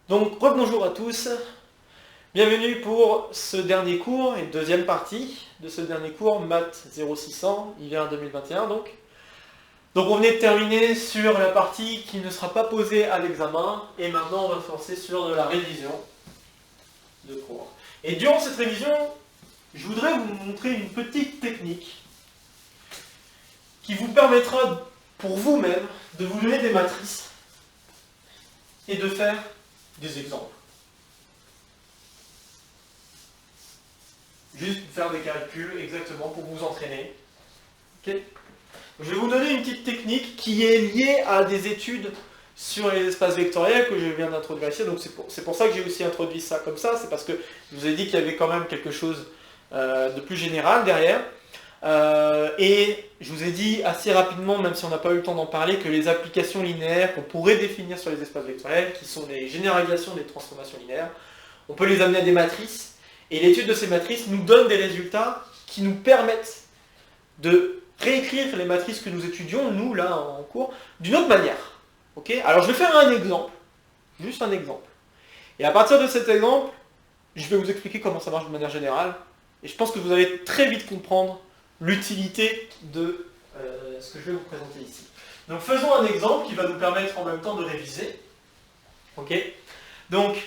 Donc, rebonjour à tous, bienvenue pour ce dernier cours et deuxième partie de ce dernier cours, Maths 0600, hiver 2021 donc. Donc on venait de terminer sur la partie qui ne sera pas posée à l'examen, et maintenant on va se lancer sur de la révision de cours. Et durant cette révision, je voudrais vous montrer une petite technique qui vous permettra pour vous-même de vous donner des matrices et de faire des exemples. Juste faire des calculs exactement pour vous entraîner. Okay. Je vais vous donner une petite technique qui est liée à des études sur les espaces vectoriels que je viens d'introduire ici. Donc c'est pour ça que j'ai aussi introduit ça comme ça. C'est parce que je vous ai dit qu'il y avait quand même quelque chose de plus général derrière. Et je vous ai dit assez rapidement, même si on n'a pas eu le temps d'en parler, que les applications linéaires qu'on pourrait définir sur les espaces vectoriels, qui sont des généralisations des transformations linéaires, on peut les amener à des matrices. Et l'étude de ces matrices nous donne des résultats qui nous permettent de réécrire les matrices que nous étudions, nous, là, en cours, d'une autre manière. Okay. Alors, je vais faire un exemple. Juste un exemple. Et à partir de cet exemple, je vais vous expliquer comment ça marche de manière générale. Et je pense que vous allez très vite comprendre l'utilité de ce que je vais vous présenter ici. Donc, faisons un exemple qui va nous permettre en même temps de réviser. Ok. Donc,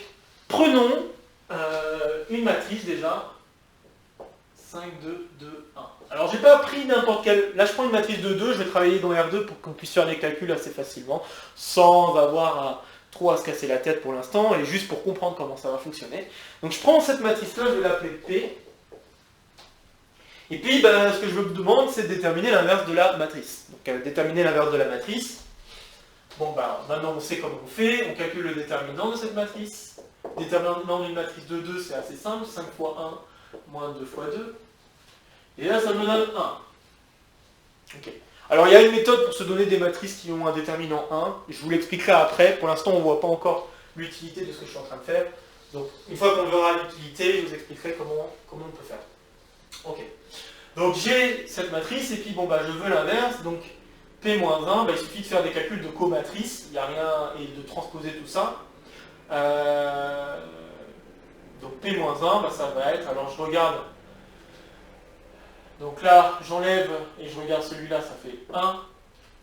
prenons une matrice déjà. 5, 2, 2, 1. Alors, j'ai pas pris n'importe quelle... Là, je prends une matrice de 2, je vais travailler dans R2 pour qu'on puisse faire les calculs assez facilement, sans avoir trop à se casser la tête pour l'instant, et juste pour comprendre comment ça va fonctionner. Donc, je prends cette matrice-là, je vais l'appeler P. Et puis, ce que je vous demande, c'est de déterminer l'inverse de la matrice. Donc, déterminer l'inverse de la matrice. Bon, maintenant, on sait comment on fait. On calcule le déterminant de cette matrice. Déterminant d'une matrice de 2, c'est assez simple. 5 fois 1 moins 2 fois 2. Et là, ça me donne 1. Okay. Alors, il y a une méthode pour se donner des matrices qui ont un déterminant 1. Je vous l'expliquerai après. Pour l'instant, on ne voit pas encore l'utilité de ce que je suis en train de faire. Donc, une fois qu'on verra l'utilité, je vous expliquerai comment on peut faire. Ok. Donc, j'ai cette matrice, et puis, je veux l'inverse. Donc, P-1, il suffit de faire des calculs de comatrice. Il n'y a rien, et de transposer tout ça. Donc, P-1, ça va être... Alors, je regarde... Donc là, j'enlève et je regarde celui-là, ça fait 1.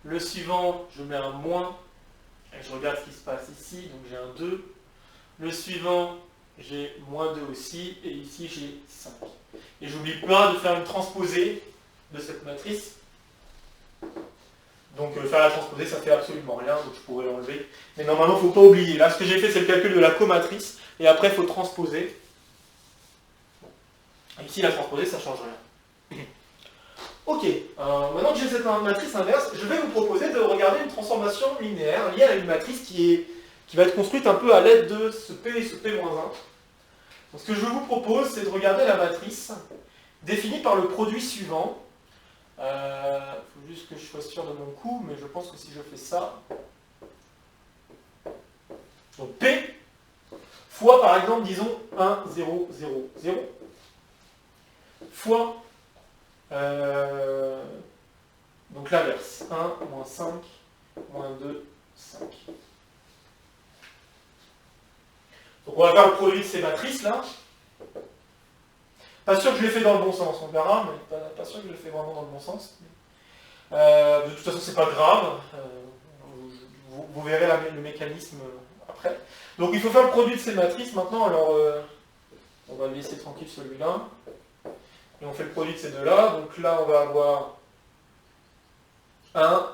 Le suivant, je mets un moins. Et je regarde ce qui se passe ici, donc j'ai un 2. Le suivant, j'ai moins 2 aussi. Et ici, j'ai 5. Et j'oublie pas de faire une transposée de cette matrice. Donc faire la transposée, ça fait absolument rien, donc je pourrais l'enlever. Mais normalement, il ne faut pas oublier. Là, ce que j'ai fait, c'est le calcul de la comatrice. Et après, il faut transposer. Et ici, la transposée, ça ne change rien. Ok, maintenant que j'ai cette matrice inverse, je vais vous proposer de regarder une transformation linéaire liée à une matrice qui va être construite un peu à l'aide de ce P et ce P-1. Donc ce que je vous propose, c'est de regarder la matrice définie par le produit suivant. Il faut juste que je sois sûr de mon coup, mais je pense que si je fais ça... Donc P fois, par exemple, disons 1, 0, 0, 0, fois... donc l'inverse, 1, moins 5, moins 2, 5. Donc on va faire le produit de ces matrices là. Pas sûr que je l'ai fait dans le bon sens, on verra, mais pas sûr que je l'ai fait vraiment dans le bon sens. De toute façon, c'est pas grave. Vous verrez le mécanisme après. Donc il faut faire le produit de ces matrices maintenant. Alors on va laisser tranquille celui-là. Et on fait le produit de ces deux-là. Donc là, on va avoir 1,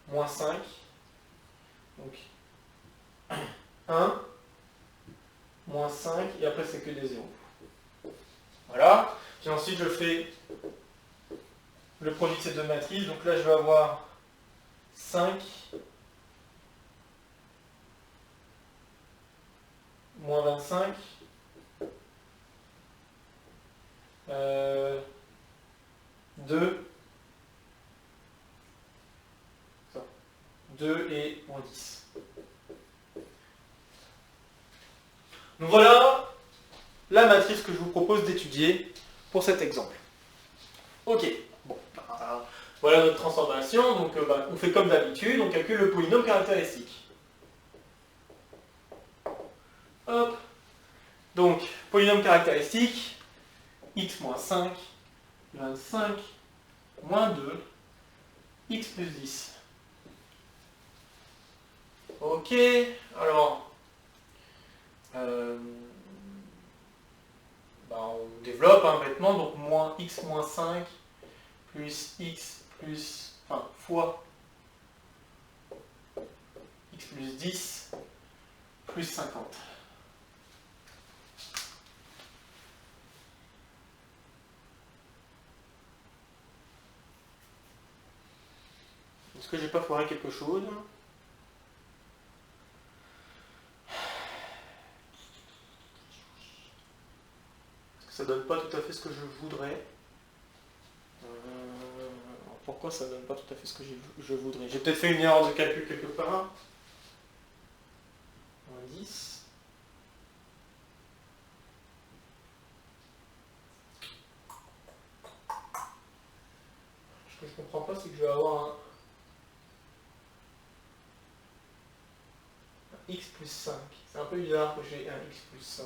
moins 5. Donc 1, moins 5, et après c'est que des zéros. Voilà. Puis ensuite, je fais le produit de ces deux matrices. Donc là, je vais avoir 5, moins 25. 2, 2 et moins 10. Donc voilà la matrice que je vous propose d'étudier pour cet exemple. Ok, bon, voilà notre transformation. Donc on fait comme d'habitude, on calcule le polynôme caractéristique. Hop. Donc, polynôme caractéristique, x moins 5, 25, moins 2, x plus 10. Ok, alors, on développe bêtement, donc moins x moins 5 plus x plus, fois x plus 10 plus 50. Est-ce que j'ai pas foiré quelque chose? Est-ce que ça donne pas tout à fait ce que je voudrais? Pourquoi ça donne pas tout à fait ce que je voudrais? J'ai peut-être fait une erreur de calcul quelque part. Moins 10. Ce que je comprends pas, c'est que je vais avoir un x plus 5. C'est un peu bizarre que j'ai un x plus 5.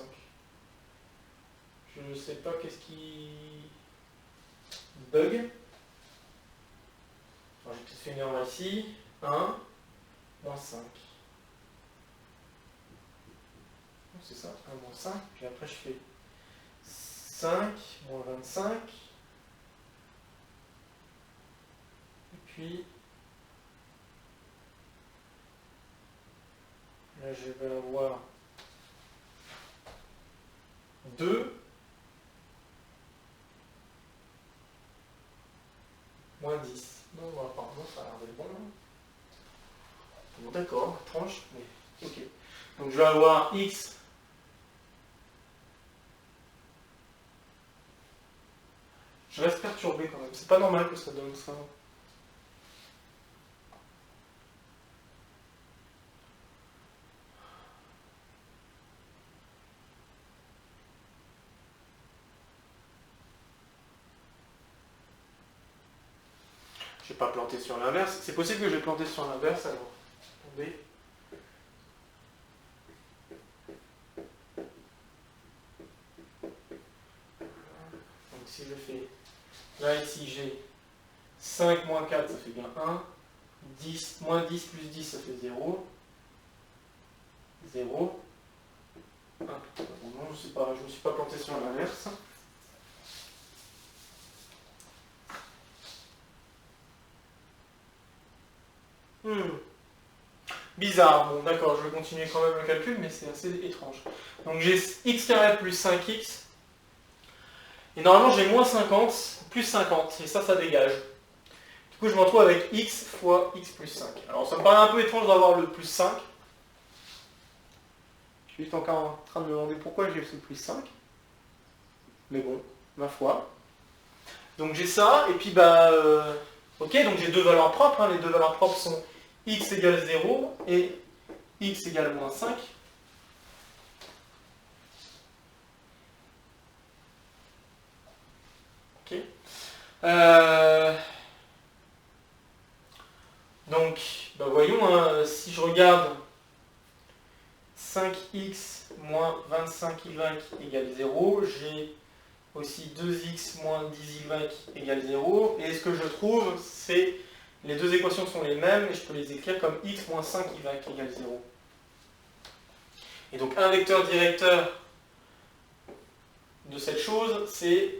Je ne sais pas qu'est-ce qui bug. Alors j'ai peut-être fait une erreur ici. 1, moins 5. C'est ça, 1 moins 5. Puis après je fais 5 moins 25. Et puis là je vais avoir 2 moins 10. Non, pardon, ça a l'air d'être bon. Bon, d'accord, tranche, mais ok. Donc je vais avoir x. Je reste perturbé quand même. C'est pas normal que ça donne ça. Je vais pas planter sur l'inverse. C'est possible que je vais planter sur l'inverse alors. Attendez. Donc si je fais. Là ici j'ai 5 moins 4, ça fait bien 1. 10, moins 10 plus 10, ça fait 0. 0. 1. Bon, non, je ne me suis pas planté sur l'inverse. Bizarre, bon d'accord, je vais continuer quand même le calcul, mais c'est assez étrange. Donc j'ai x carré plus 5x, et normalement j'ai moins 50 plus 50, et ça dégage. Du coup je me retrouve avec x fois x plus 5. Alors ça me paraît un peu étrange d'avoir le plus 5. Je suis juste encore en train de me demander pourquoi j'ai ce plus 5. Mais bon, ma foi. Donc j'ai ça, et puis ok, donc j'ai deux valeurs propres, les deux valeurs propres sont x égale 0 et x égale moins 5. Ok. Donc, voyons, si je regarde 5x moins 25y égale 0, j'ai aussi 2x moins 10y égale 0, et ce que je trouve, c'est les deux équations sont les mêmes, et je peux les écrire comme x moins 5y égale 0. Et donc un vecteur-directeur de cette chose, c'est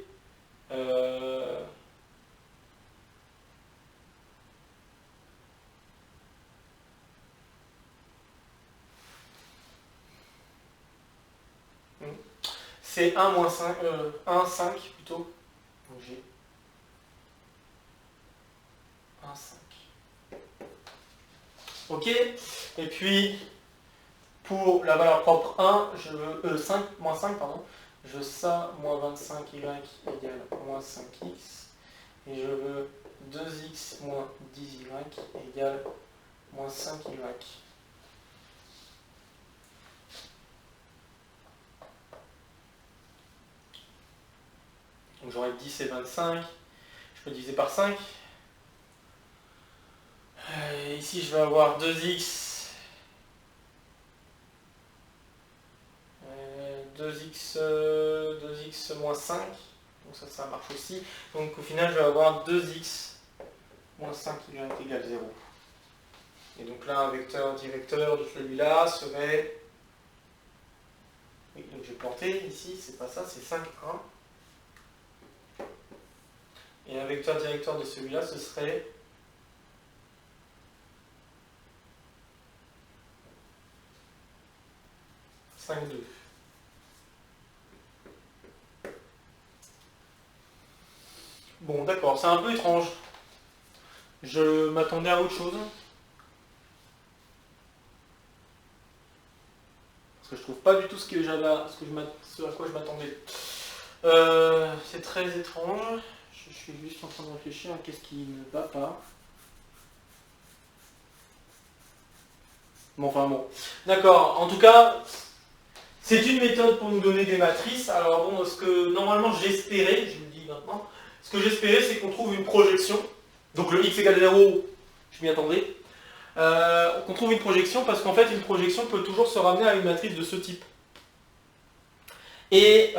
c'est 1 moins 5, 1, 5 plutôt. Donc j'ai 1, 5. Ok. Et puis, pour la valeur propre 1, je veux 5, moins 5, pardon. Je veux ça, moins 25y égale moins 5x. Et je veux 2x moins 10y égale moins 5y. Donc j'aurai 10 et 25. Je peux diviser par 5. Ici, je vais avoir 2x 2x moins 5, donc ça marche aussi. Donc au final, je vais avoir 2x moins 5y égale 0. Et donc là, un vecteur directeur de celui-là serait... Oui, donc j'ai planté ici, c'est pas ça, c'est 5, 1. Et un vecteur directeur de celui-là, ce serait... 5, 2. Bon, d'accord, c'est un peu étrange. Je m'attendais à autre chose. Parce que je trouve pas du tout ce à quoi je m'attendais. C'est très étrange. Je suis juste en train de réfléchir à qu'est-ce qui ne va pas. Bon, enfin bon. D'accord, en tout cas, c'est une méthode pour nous donner des matrices. Alors bon, ce que normalement j'espérais, je vous le dis maintenant, ce que j'espérais c'est qu'on trouve une projection. Donc le x égale 0, je m'y attendais. Qu'on trouve une projection parce qu'en fait une projection peut toujours se ramener à une matrice de ce type. Et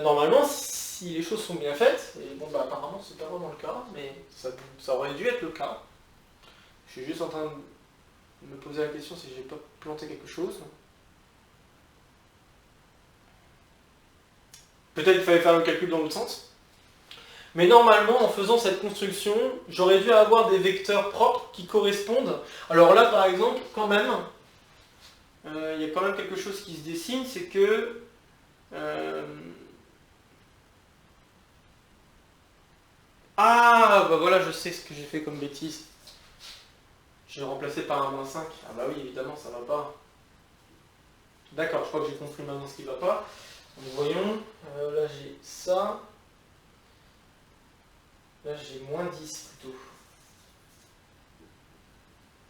normalement, si les choses sont bien faites, et bon bah apparemment c'est pas vraiment le cas, mais ça aurait dû être le cas. Je suis juste en train de me poser la question si j'ai pas planté quelque chose. Peut-être qu'il fallait faire le calcul dans l'autre sens. Mais normalement, en faisant cette construction, j'aurais dû avoir des vecteurs propres qui correspondent. Alors là, par exemple, quand même, il y a quand même quelque chose qui se dessine, c'est que... Ah, bah voilà, je sais ce que j'ai fait comme bêtise. J'ai remplacé par un moins 5. Ah bah oui, évidemment, ça va pas. D'accord, je crois que j'ai compris maintenant ce qui va pas. Donc voyons, là j'ai ça. Là j'ai moins 10 plutôt.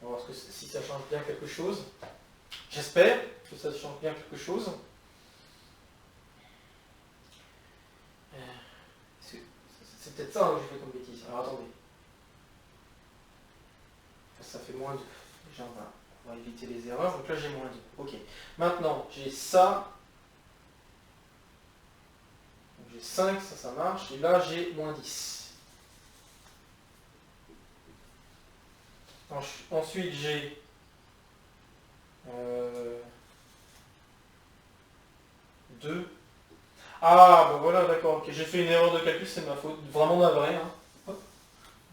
On va voir si ça change bien quelque chose. J'espère que ça change bien quelque chose. C'est peut-être ça que j'ai fait comme bêtise. Alors attendez. Ça fait moins 2. Déjà on va éviter les erreurs. Donc là j'ai moins 2. Ok. Maintenant j'ai ça. J'ai 5, ça marche. Et là j'ai moins 10. Ensuite j'ai 2. Ah, bon voilà, d'accord, ok, j'ai fait une erreur de calcul, c'est ma faute, vraiment navré. Hein. Ok,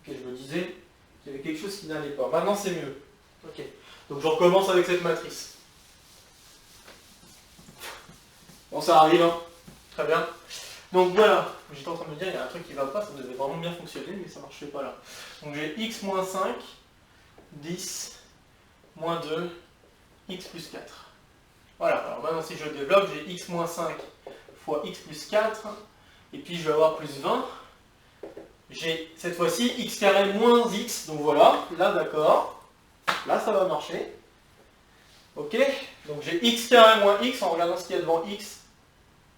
je me disais qu'il y avait quelque chose qui n'allait pas. Maintenant c'est mieux. Ok, donc je recommence avec cette matrice. Bon, ça arrive, hein. Très bien. Donc voilà, j'étais en train de me dire, il y a un truc qui ne va pas, ça devait vraiment bien fonctionner, mais ça ne marchait pas là. Donc j'ai x moins 5, 10, moins 2, x plus 4. Voilà, alors maintenant si je développe, j'ai x moins 5 fois x plus 4, et puis je vais avoir plus 20. J'ai cette fois-ci x carré moins x, donc voilà, là d'accord, là ça va marcher. Ok, donc j'ai x carré moins x en regardant ce qu'il y a devant x,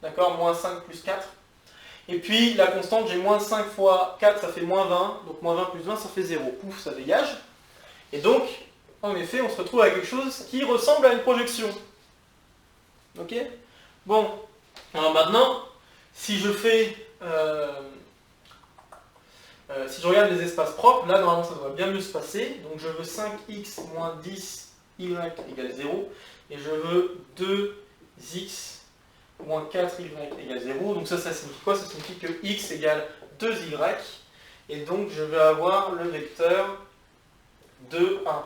d'accord, moins 5 plus 4. Et puis la constante, j'ai moins 5 fois 4, ça fait moins 20, donc moins 20 plus 20, ça fait 0. Pouf, ça dégage. Et donc, en effet, on se retrouve avec quelque chose qui ressemble à une projection. Ok? Bon, alors maintenant, si je fais... si je regarde les espaces propres, là normalement ça devrait bien mieux se passer. Donc je veux 5x moins 10y égale 0. Et je veux 2x moins 4y égale 0. Donc ça signifie quoi? Ça signifie que x égale 2y. Et donc je vais avoir le vecteur 2, 1.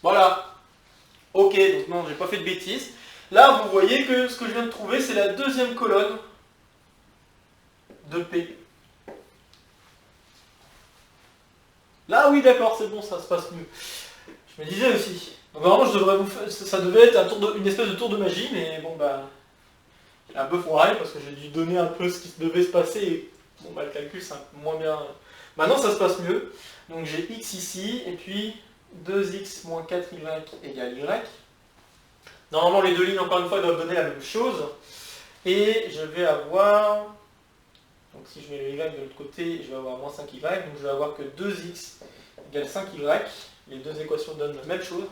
Voilà. Ok, donc non, j'ai pas fait de bêtises. Là, vous voyez que ce que je viens de trouver, c'est la deuxième colonne de P. Là, oui, d'accord, c'est bon, ça se passe mieux. Je me disais aussi. Donc, normalement, ça devait être une espèce de tour de magie, mais bon, bah... J'ai un peu foiré parce que j'ai dû donner un peu ce qui devait se passer. Et, bon, bah, le calcul, c'est un peu moins bien. Maintenant, ça se passe mieux. Donc, j'ai x ici, et puis 2x moins 4y égale y. Normalement, les deux lignes, encore une fois, doivent donner la même chose. Et je vais avoir... Donc si je mets le y de l'autre côté, je vais avoir moins 5y. Donc je vais avoir que 2x égale 5y. Les deux équations donnent la même chose.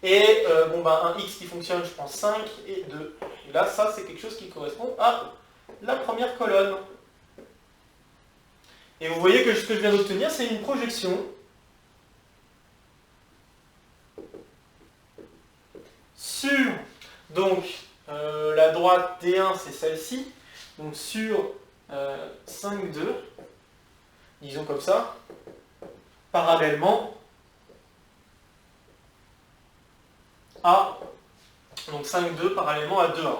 Et bon, ben, un x qui fonctionne, je prends 5 et 2. Et là, ça, c'est quelque chose qui correspond à la première colonne. Et vous voyez que ce que je viens d'obtenir, c'est une projection sur, donc, la droite D1, c'est celle-ci, donc sur 5, 2, disons comme ça, parallèlement à, donc 5, 2, parallèlement à 2, 1.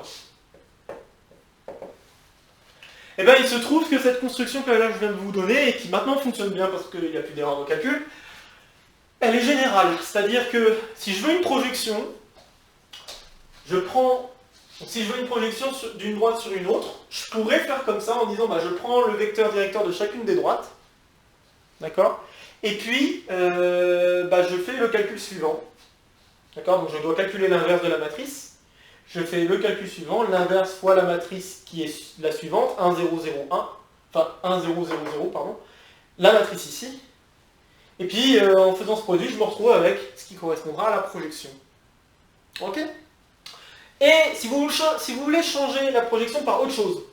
Et bien il se trouve que cette construction que là je viens de vous donner, et qui maintenant fonctionne bien parce qu'il n'y a plus d'erreur de calcul, elle est générale. C'est-à-dire que si je veux une projection, si je veux une projection d'une droite sur une autre, je pourrais faire comme ça en disant, bah, je prends le vecteur directeur de chacune des droites, d'accord? Et puis, bah, je fais le calcul suivant, d'accord? Donc je dois calculer l'inverse de la matrice. Je fais le calcul suivant, l'inverse fois la matrice qui est la suivante, 1, 0, 0, 1, enfin 1, 0, 0, 0, pardon, la matrice ici. Et puis, en faisant ce produit, je me retrouve avec ce qui correspondra à la projection. Ok? Et si vous voulez changer la projection par autre chose,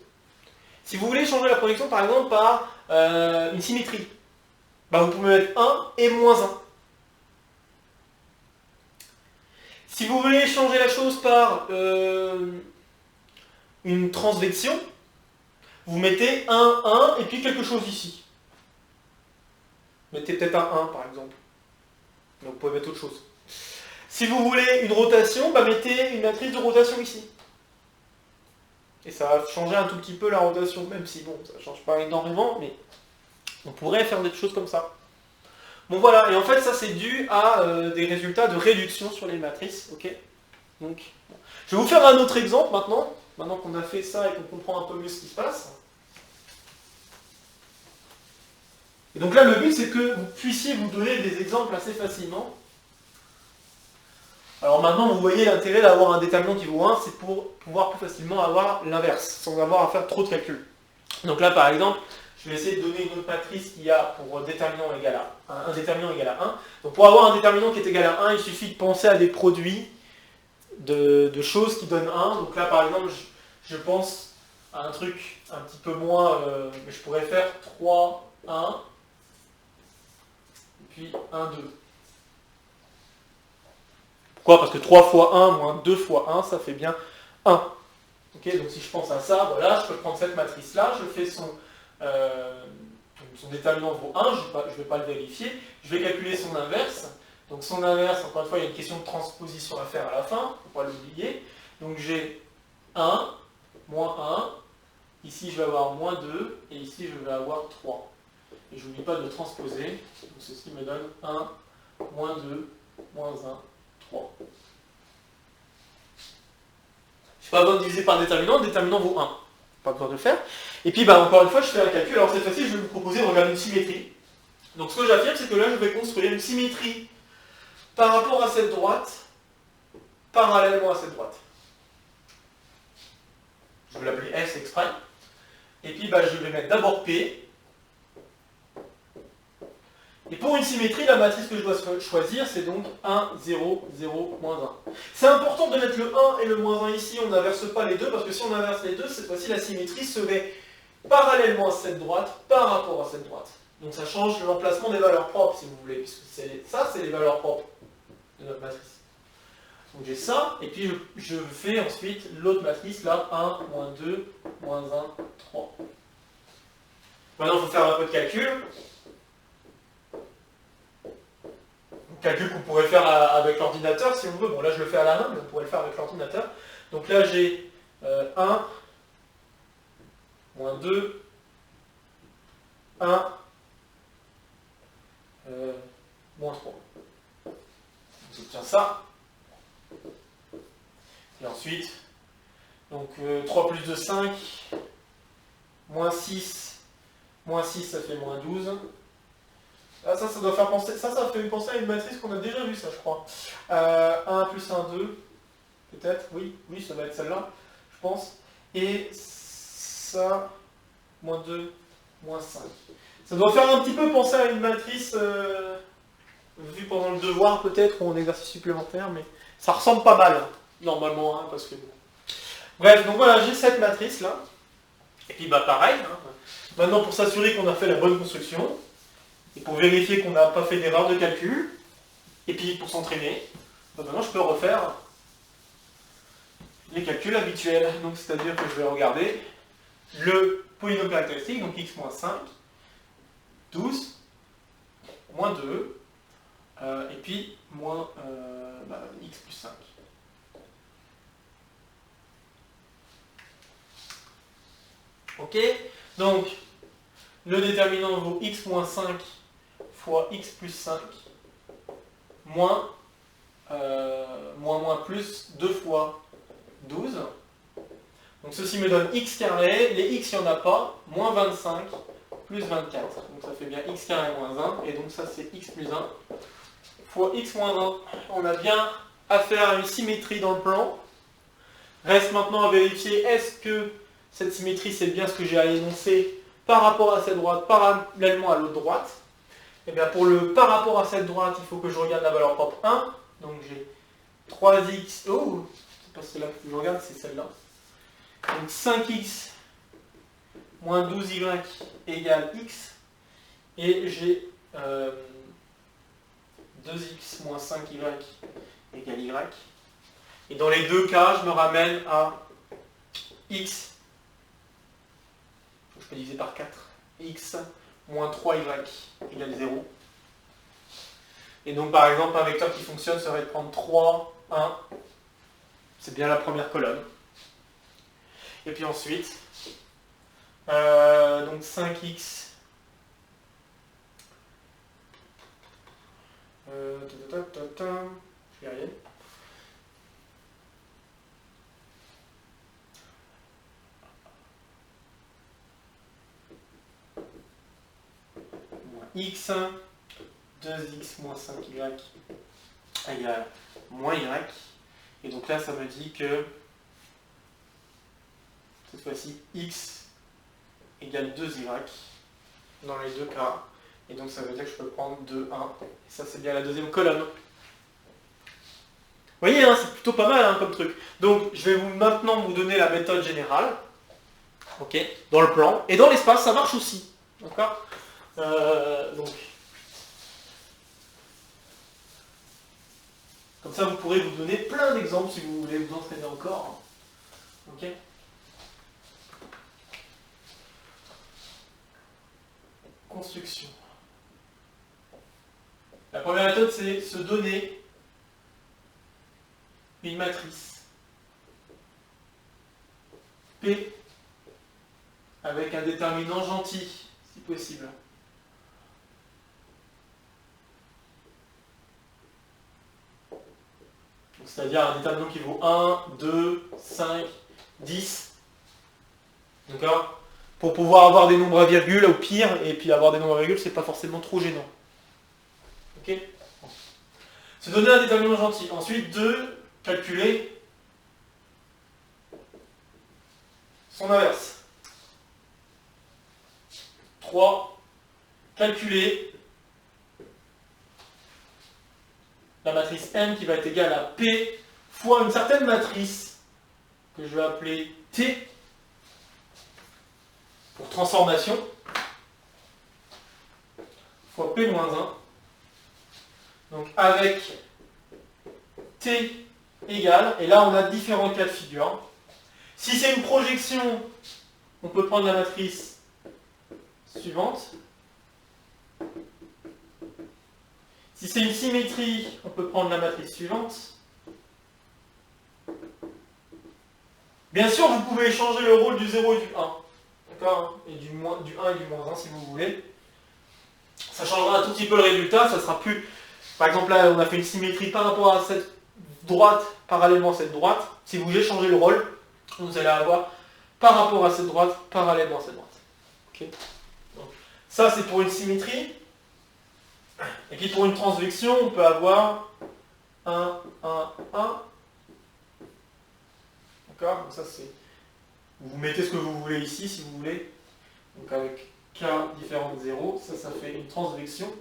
si vous voulez changer la projection par exemple par une symétrie, bah, vous pouvez mettre 1 et moins 1. Si vous voulez changer la chose par une transvection, vous mettez 1, 1 et puis quelque chose ici. Mettez peut-être un 1 par exemple. Donc vous pouvez mettre autre chose. Si vous voulez une rotation, bah mettez une matrice de rotation ici. Et ça va changer un tout petit peu la rotation, même si bon, ça ne change pas énormément, mais on pourrait faire des choses comme ça. Bon voilà, et en fait ça c'est dû à des résultats de réduction sur les matrices, ok? Donc, je vais vous faire un autre exemple maintenant qu'on a fait ça et qu'on comprend un peu mieux ce qui se passe. Et donc là le but c'est que vous puissiez vous donner des exemples assez facilement. Alors maintenant vous voyez l'intérêt d'avoir un déterminant qui vaut 1, c'est pour pouvoir plus facilement avoir l'inverse, sans avoir à faire trop de calculs. Donc là par exemple, je vais essayer de donner une autre matrice qui a pour déterminant égal à un déterminant égal à 1. Donc pour avoir un déterminant qui est égal à 1, il suffit de penser à des produits de choses qui donnent 1. Donc là par exemple, je pense à un truc un petit peu moins, mais je pourrais faire 3, 1, et puis 1, 2. Pourquoi? Parce que 3 fois 1 moins 2 fois 1, ça fait bien 1. Okay, donc si je pense à ça, voilà, je peux prendre cette matrice-là, je fais son déterminant vaut 1, je ne vais pas le vérifier, je vais calculer son inverse. Donc son inverse, encore une fois, il y a une question de transposition à faire à la fin, il ne faut pas l'oublier. Donc j'ai 1, moins 1, ici je vais avoir moins 2, et ici je vais avoir 3. Et je n'oublie pas de transposer, donc ceci me donne 1, moins 2, moins 1, 3. Je n'ai pas besoin de diviser par le déterminant vaut 1. Pas besoin de le faire. Et puis, bah, encore une fois, je fais un calcul. Alors cette fois-ci, je vais vous proposer de regarder une symétrie. Donc ce que j'affirme, c'est que là, je vais construire une symétrie par rapport à cette droite, parallèlement à cette droite. Je vais l'appeler S exprès. Et puis, bah, je vais mettre d'abord P. Et pour une symétrie, la matrice que je dois choisir, c'est donc 1, 0, 0, moins 1. C'est important de mettre le 1 et le moins 1 ici, on n'inverse pas les deux, parce que si on inverse les deux, cette fois-ci, la symétrie serait parallèlement à cette droite, par rapport à cette droite. Donc ça change l'emplacement des valeurs propres, si vous voulez, puisque ça, c'est les valeurs propres de notre matrice. Donc j'ai ça, et puis je fais ensuite l'autre matrice, là, 1, moins 2, moins 1, 3. Maintenant, il faut faire un peu de calcul. Calcul qu'on pourrait faire avec l'ordinateur si on veut. Bon là je le fais à la main, mais on pourrait le faire avec l'ordinateur. Donc là j'ai 1, moins 2, 1, moins 3. J'obtiens ça. Et ensuite, donc 3 plus 2, 5, moins 6 ça fait moins 12. Ah, ça doit faire penser, ça fait penser à une matrice qu'on a déjà vue, ça, je crois. 1 plus 1, 2, peut-être, oui, ça va être celle-là, je pense. Et ça, moins 2, moins 5. Ça doit faire un petit peu penser à une matrice vue pendant le devoir, peut-être, ou en exercice supplémentaire, mais Ça ressemble pas mal, hein, normalement, hein, parce que bon. Bref, donc voilà, j'ai cette matrice là. Et puis bah pareil, hein, maintenant pour s'assurer qu'on a fait la bonne construction, et pour vérifier qu'on n'a pas fait d'erreur de calcul, et puis pour s'entraîner, bah maintenant je peux refaire les calculs habituels. Donc c'est-à-dire que je vais regarder le polynôme caractéristique, donc x moins 5, 12, moins 2, et puis moins x plus 5. Ok, donc le déterminant vaut x moins 5 fois x plus 5 moins plus 2 fois 12. Donc ceci me donne x carré, les x il n'y en a pas, moins 25 plus 24. Donc ça fait bien x carré moins 1, et donc ça c'est x plus 1 fois x moins 1. On a bien affaire à une symétrie dans le plan. Reste maintenant à vérifier est-ce que cette symétrie c'est bien ce que j'ai à énoncer par rapport à cette droite, parallèlement à l'autre droite. Et bien pour le par rapport à cette droite, il faut que je regarde la valeur propre 1. Donc j'ai 3x, oh, c'est pas celle-là que je regarde, c'est celle-là. Donc 5x moins 12y égale x. Et j'ai 2x moins 5y égale y. Et dans les deux cas, je me ramène à x. Je peux diviser par 4. X moins 3y égale 0. Et donc par exemple, un vecteur qui fonctionne serait de prendre 3, 1. C'est bien la première colonne. Et puis ensuite, donc 5x je vais y arriver. X 2x moins 5y égale moins y. Et donc là, ça me dit que cette fois-ci, x égale 2y dans les deux cas. Et donc ça veut dire que je peux prendre 2, 1. Et ça, c'est bien la deuxième colonne. Vous voyez, hein, c'est plutôt pas mal hein, comme truc. Donc je vais maintenant vous donner la méthode générale. Ok, dans le plan. Et dans l'espace, ça marche aussi. D'accord donc, comme ça, vous pourrez vous donner plein d'exemples si vous voulez vous entraîner encore. Ok. Construction. La première méthode, c'est se donner une matrice P avec un déterminant gentil, si possible. C'est-à-dire un déterminant qui vaut 1, 2, 5, 10. D'accord ? Pour pouvoir avoir des nombres à virgule au pire, et puis avoir des nombres à virgule, c'est pas forcément trop gênant. Ok ? Se donner un déterminant gentil. Ensuite, 2, calculer son inverse. 3, calculer la matrice M qui va être égale à P fois une certaine matrice que je vais appeler T pour transformation fois P-1. Donc avec T égale, et là on a différents cas de figure. Si c'est une projection, on peut prendre la matrice suivante. Si c'est une symétrie, on peut prendre la matrice suivante. Bien sûr, vous pouvez changer le rôle du 0 et du 1. D'accord ? Et du 1 et du moins 1 si vous voulez. Ça changera un tout petit peu le résultat. Ça sera plus... Par exemple, là, on a fait une symétrie par rapport à cette droite, parallèlement à cette droite. Si vous voulez changer le rôle, vous allez avoir par rapport à cette droite, parallèlement à cette droite. Okay. Donc, ça, c'est pour une symétrie. Et puis pour une transvection, on peut avoir 1, 1, 1. D'accord ? Donc ça c'est... Vous mettez ce que vous voulez ici, si vous voulez. Donc avec k différent de 0, ça fait une transvection.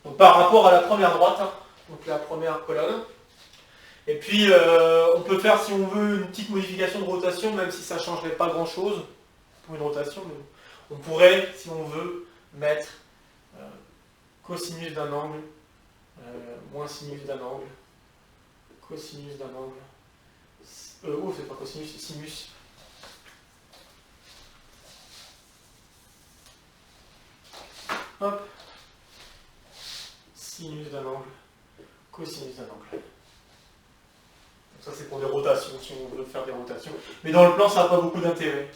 Donc par rapport à la première droite, hein, donc la première colonne. Et puis on peut faire, si on veut, une petite modification de rotation, même si ça ne changerait pas grand chose pour une rotation. Mais on pourrait, si on veut, mettre cosinus d'un angle, moins sinus d'un angle, cosinus d'un angle. Oh, c'est pas cosinus, c'est sinus. Hop. Sinus d'un angle, cosinus d'un angle. Donc ça c'est pour des rotations, si on veut faire des rotations. Mais dans le plan, ça n'a pas beaucoup d'intérêt.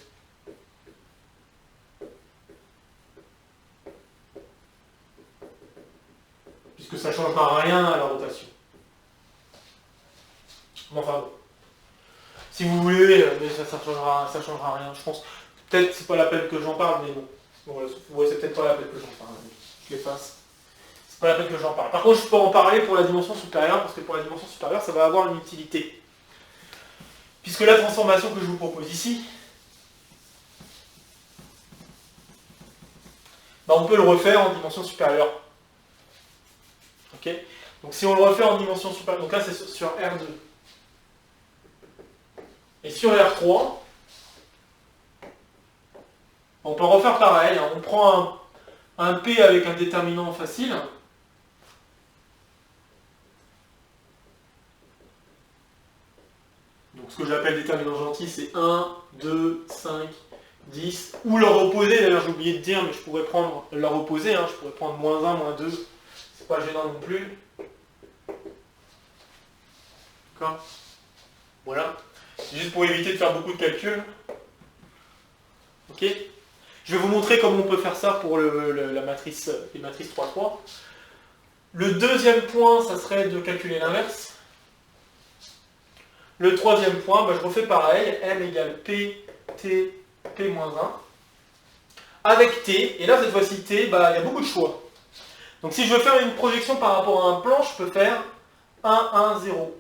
Puisque ça ne changera rien à la rotation. Enfin bon. Si vous voulez, mais ça changera rien. Je pense, peut-être c'est pas la peine que j'en parle, mais bon. Bon, c'est peut-être pas la peine que j'en parle. Je l'efface. C'est pas la peine que j'en parle. Par contre, je peux en parler pour la dimension supérieure, parce que pour la dimension supérieure, ça va avoir une utilité. Puisque la transformation que je vous propose ici, bah, on peut le refaire en dimension supérieure. Ok. Donc si on le refait en dimension supérieure, donc là c'est sur R2. Et sur R3, on peut refaire pareil. On prend un P avec un déterminant facile. Donc ce que j'appelle déterminant gentil, c'est 1, 2, 5, 10. Ou leur opposé, d'ailleurs j'ai oublié de dire, mais je pourrais prendre leur opposé. Hein, je pourrais prendre moins 1, moins 2. C'est pas gênant non plus. D'accord ? Voilà. C'est juste pour éviter de faire beaucoup de calculs. Ok ? Je vais vous montrer comment on peut faire ça pour les matrices 3-3. Le deuxième point, ça serait de calculer l'inverse. Le troisième point, bah, je refais pareil, m égale p, t, p-1. Avec t, et là cette fois-ci t, bah, il y a beaucoup de choix. Donc si je veux faire une projection par rapport à un plan, je peux faire 1, 1, 0.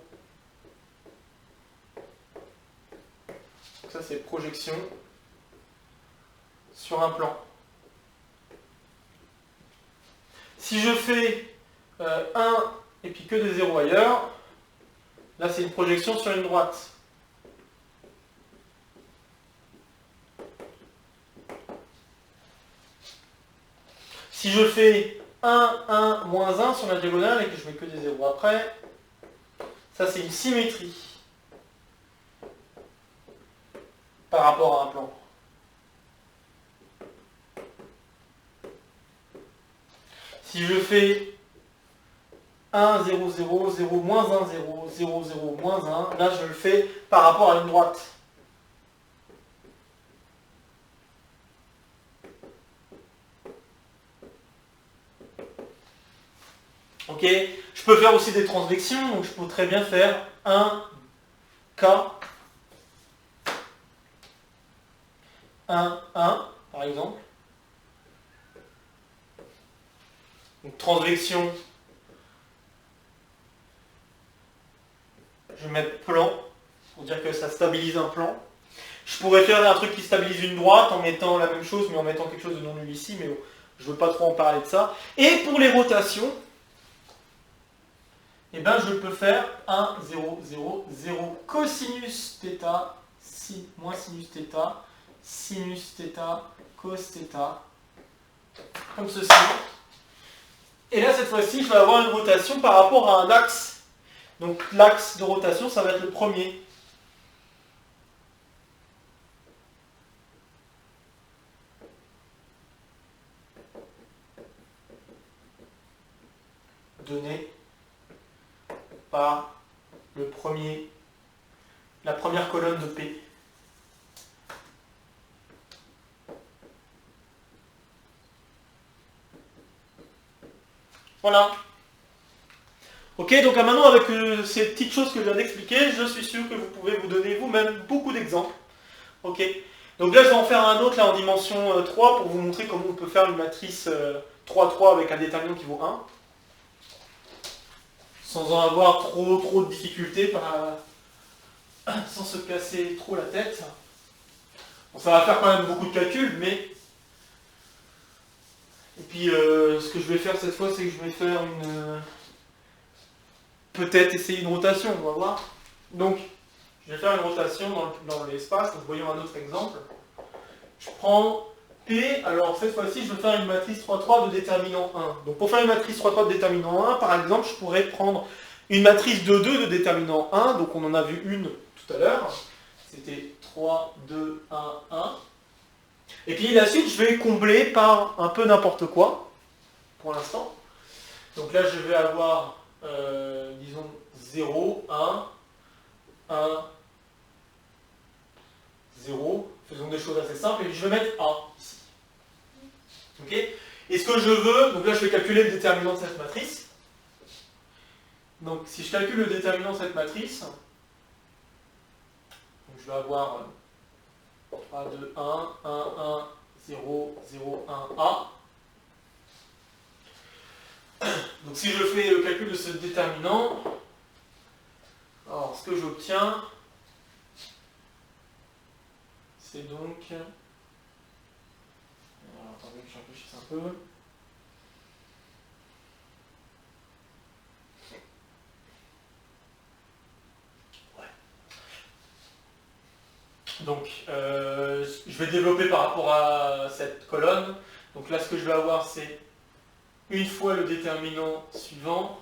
Donc ça c'est projection sur un plan. Si je fais 1 et puis que des 0 ailleurs, là c'est une projection sur une droite. Si je fais 1, 1, moins 1 sur la diagonale et que je mets que des 0 après, ça c'est une symétrie par rapport à un plan. Si je fais 1, 0, 0, 0, moins 1, 0, 0, 0, moins 1, là je le fais par rapport à une droite. Ok, je peux faire aussi des transvections, donc je peux très bien faire 1, K, 1, 1, par exemple. Donc transvection, je vais mettre plan, pour dire que ça stabilise un plan. Je pourrais faire un truc qui stabilise une droite en mettant la même chose, mais en mettant quelque chose de non nul ici, mais bon, je ne veux pas trop en parler de ça. Et pour les rotations, eh ben, je peux faire 1, 0, 0, 0, cosinus θ, moins sinus θ, cos θ, comme ceci. Et là, cette fois-ci, je vais avoir une rotation par rapport à un axe. Donc l'axe de rotation, ça va être le premier. Donné par la première colonne de P. Voilà. Ok, donc maintenant avec ces petites choses que je viens d'expliquer, je suis sûr que vous pouvez vous donner vous-même beaucoup d'exemples. Ok, donc là je vais en faire un autre là, en dimension 3 pour vous montrer comment on peut faire une matrice 3-3 avec un déterminant qui vaut 1. Sans en avoir trop de difficultés, sans se casser trop la tête. Bon, ça va faire quand même beaucoup de calculs, mais... Et puis ce que je vais faire cette fois, c'est que je vais faire peut-être essayer une rotation, on va voir. Donc, je vais faire une rotation dans l'espace. Donc, voyons un autre exemple. Je prends P, alors cette fois-ci, je vais faire une matrice 3-3 de déterminant 1. Donc, pour faire une matrice 3-3 de déterminant 1, par exemple, je pourrais prendre une matrice 2-2 de déterminant 1. Donc, on en a vu une tout à l'heure. C'était 3, 2, 1, 1. Et puis la suite, je vais combler par un peu n'importe quoi, pour l'instant. Donc là, je vais avoir, disons, 0, 1, 1, 0. Faisons des choses assez simples. Et je vais mettre A ici. Ok ? Et ce que je veux, donc là, je vais calculer le déterminant de cette matrice. Donc si je calcule le déterminant de cette matrice, donc je vais avoir 3, 2, 1, 1, 1, 0, 0, 1, A. Donc si je fais le calcul de ce déterminant, alors ce que j'obtiens, c'est donc... Alors, attendez que je réfléchisse un peu. Donc, je vais développer par rapport à cette colonne. Donc là, ce que je vais avoir, c'est une fois le déterminant suivant,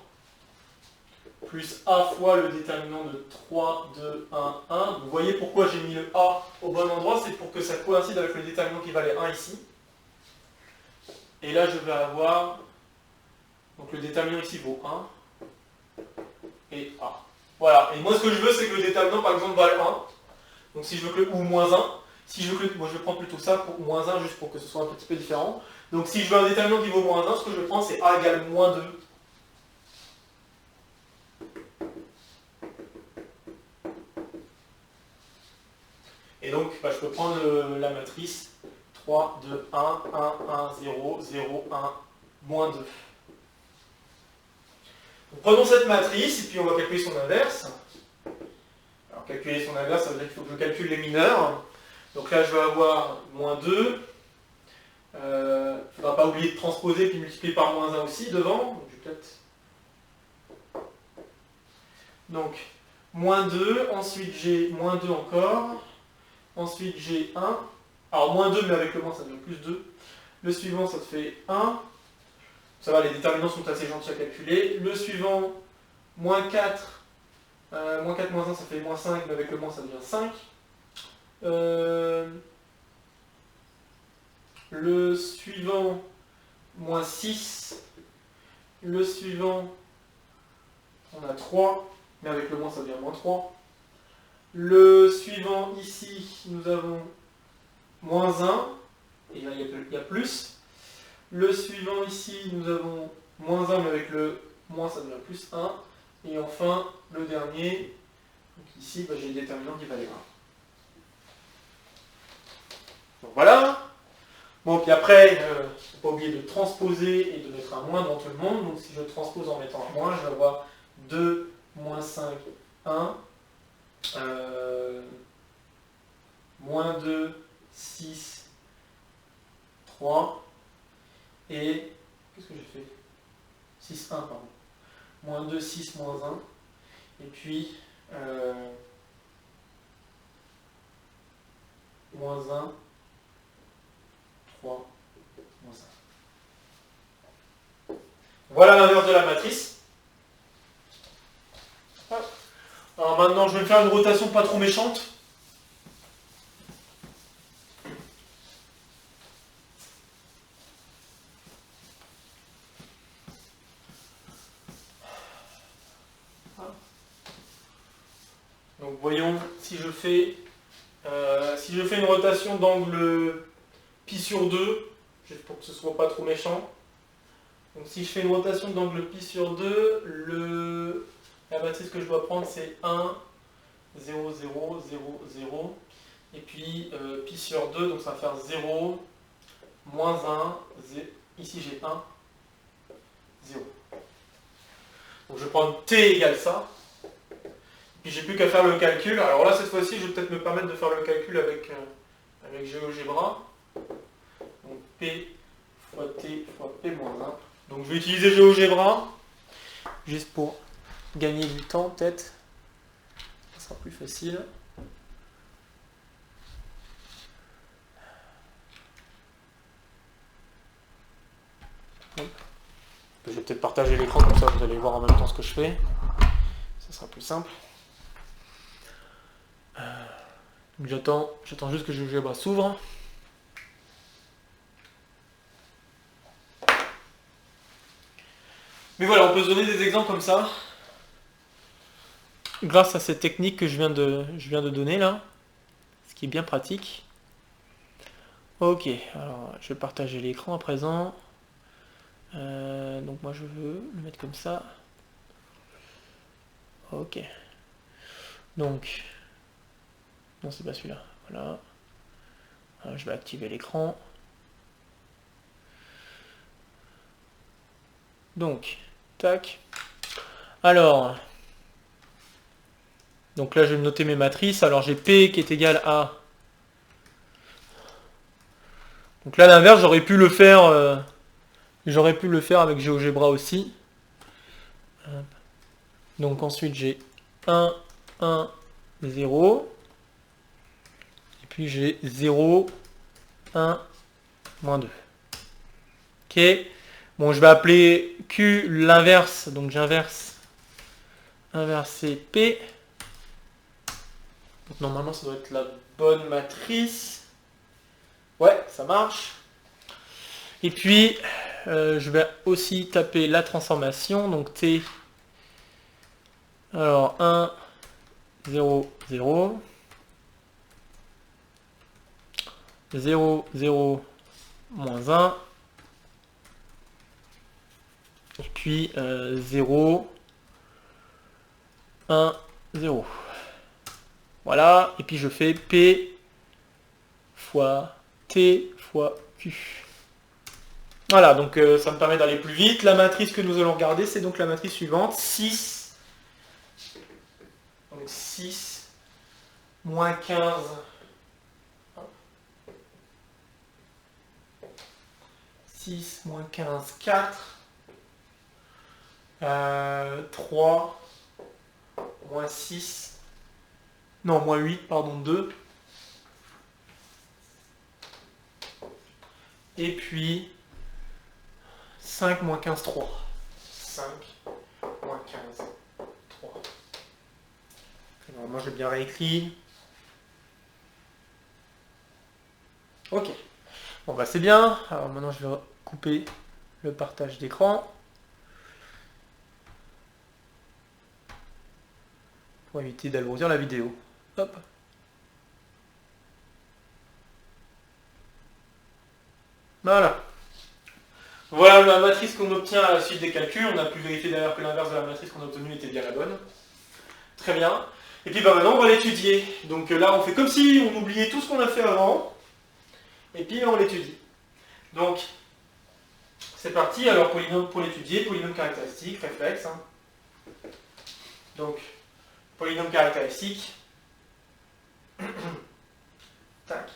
plus A fois le déterminant de 3, 2, 1, 1. Vous voyez pourquoi j'ai mis le A au bon endroit, c'est pour que ça coïncide avec le déterminant qui valait 1 ici. Et là, je vais avoir, donc le déterminant ici vaut 1, et A. Voilà, et moi ce que je veux, c'est que le déterminant, par exemple, vale 1. Donc si je veux que le, ou moins 1, si je veux que, moi je vais prendre plutôt ça, pour moins 1, juste pour que ce soit un petit peu différent. Donc si je veux un déterminant qui vaut moins 1, ce que je vais prendre, c'est A égale moins 2. Et donc, je peux prendre la matrice 3, 2, 1, 1, 1, 0, 0, 1, moins 2. Donc, prenons cette matrice, et puis on va calculer son inverse. Alors, calculer son inverse, ça veut dire qu'il faut que je calcule les mineurs. Donc là, je vais avoir moins 2. Il ne faudra pas oublier de transposer, puis multiplier par moins 1 aussi, devant. Donc, je vais peut-être... Donc, moins 2, ensuite j'ai moins 2 encore. Ensuite, j'ai 1. Alors, moins 2, mais avec le moins, ça devient plus 2. Le suivant, ça te fait 1. Ça va, les déterminants sont assez gentils à calculer. Le suivant, moins 4. Moins 4, moins 1, ça fait moins 5, mais avec le moins, ça devient 5. Le suivant, moins 6. Le suivant, on a 3, mais avec le moins, ça devient moins 3. Le suivant, ici, nous avons moins 1, et là il y a plus. Le suivant, ici, nous avons moins 1, mais avec le moins, ça devient plus 1. Et enfin, le dernier, donc ici, j'ai le déterminant qui valait 1. Donc voilà. Bon, puis après, il ne faut pas oublier de transposer et de mettre un moins dans tout le monde. Donc si je transpose en mettant un moins, je vais avoir 2, moins 5, 1. Moins 2, 6, 3, et qu'est-ce que j'ai fait 6, 1, pardon. Moins 2, 6, moins 1, et puis moins 1, 3, moins 1. Voilà l'inverse de la matrice. Alors maintenant, je vais faire une rotation pas trop méchante. Donc voyons, si je fais une rotation d'angle pi sur 2, juste pour que ce soit pas trop méchant. Donc si je fais une rotation d'angle pi sur 2, la matrice que je dois prendre c'est 1, 0, 0, 0, 0. Et puis pi sur 2, donc ça va faire 0, moins 1, ici j'ai 1, 0. Donc je vais prendre t égale ça. Puis j'ai plus qu'à faire le calcul. Alors là, cette fois-ci, je vais peut-être me permettre de faire le calcul avec GeoGebra. Donc P fois t fois p moins 1. Donc je vais utiliser GeoGebra, juste pour gagner du temps peut-être. Ça sera plus facile. Je vais peut-être partager l'écran, comme ça vous allez voir en même temps ce que je fais. Ça sera plus simple. Donc j'attends juste que GeoGebra s'ouvre. Mais voilà, on peut se donner des exemples comme ça, grâce à cette technique que je viens de donner là, ce qui est bien pratique. Ok, alors je vais partager l'écran à présent. Donc moi je veux le mettre comme ça. Ok. Donc, non c'est pas celui-là, voilà. Alors, je vais activer l'écran. Donc, tac. Alors, donc là je vais noter mes matrices. Alors j'ai P qui est égal à... Donc là l'inverse, j'aurais pu le faire avec GeoGebra aussi. Donc ensuite j'ai 1, 1, 0. Et puis j'ai 0, 1, moins 2. Ok. Bon, je vais appeler Q l'inverse. Donc j'inverse. Inverser P. Donc normalement ça doit être la bonne matrice. Ouais, ça marche. Et puis, je vais aussi taper la transformation. Donc T. Alors 1, 0, 0. 0, 0, moins 1. Et puis 0, 1, 0. Voilà. Et puis je fais P fois T fois Q. Voilà, donc ça me permet d'aller plus vite. La matrice que nous allons regarder, c'est donc la matrice suivante. 6. Donc 6 moins 15. 6 moins 15, 4. 3 moins 6. Non, moins 8, pardon, 2. Et puis 5 moins 15, 3. 5 moins 15, 3. Alors moi j'ai bien réécrit. Ok. Bon bah c'est bien. Alors maintenant je vais couper le partage d'écran. Pour éviter d'alourdir la vidéo. Hop. Voilà. Voilà la matrice qu'on obtient à la suite des calculs. On a pu vérifier d'ailleurs que l'inverse de la matrice qu'on a obtenue était bien la bonne. Très bien. Et puis bah, maintenant on va l'étudier. Donc là on fait comme si on oubliait tout ce qu'on a fait avant. Et puis on l'étudie. Donc c'est parti. Alors polynôme pour l'étudier, polynôme caractéristique, réflexe. Hein. Donc polynôme caractéristique. Tac.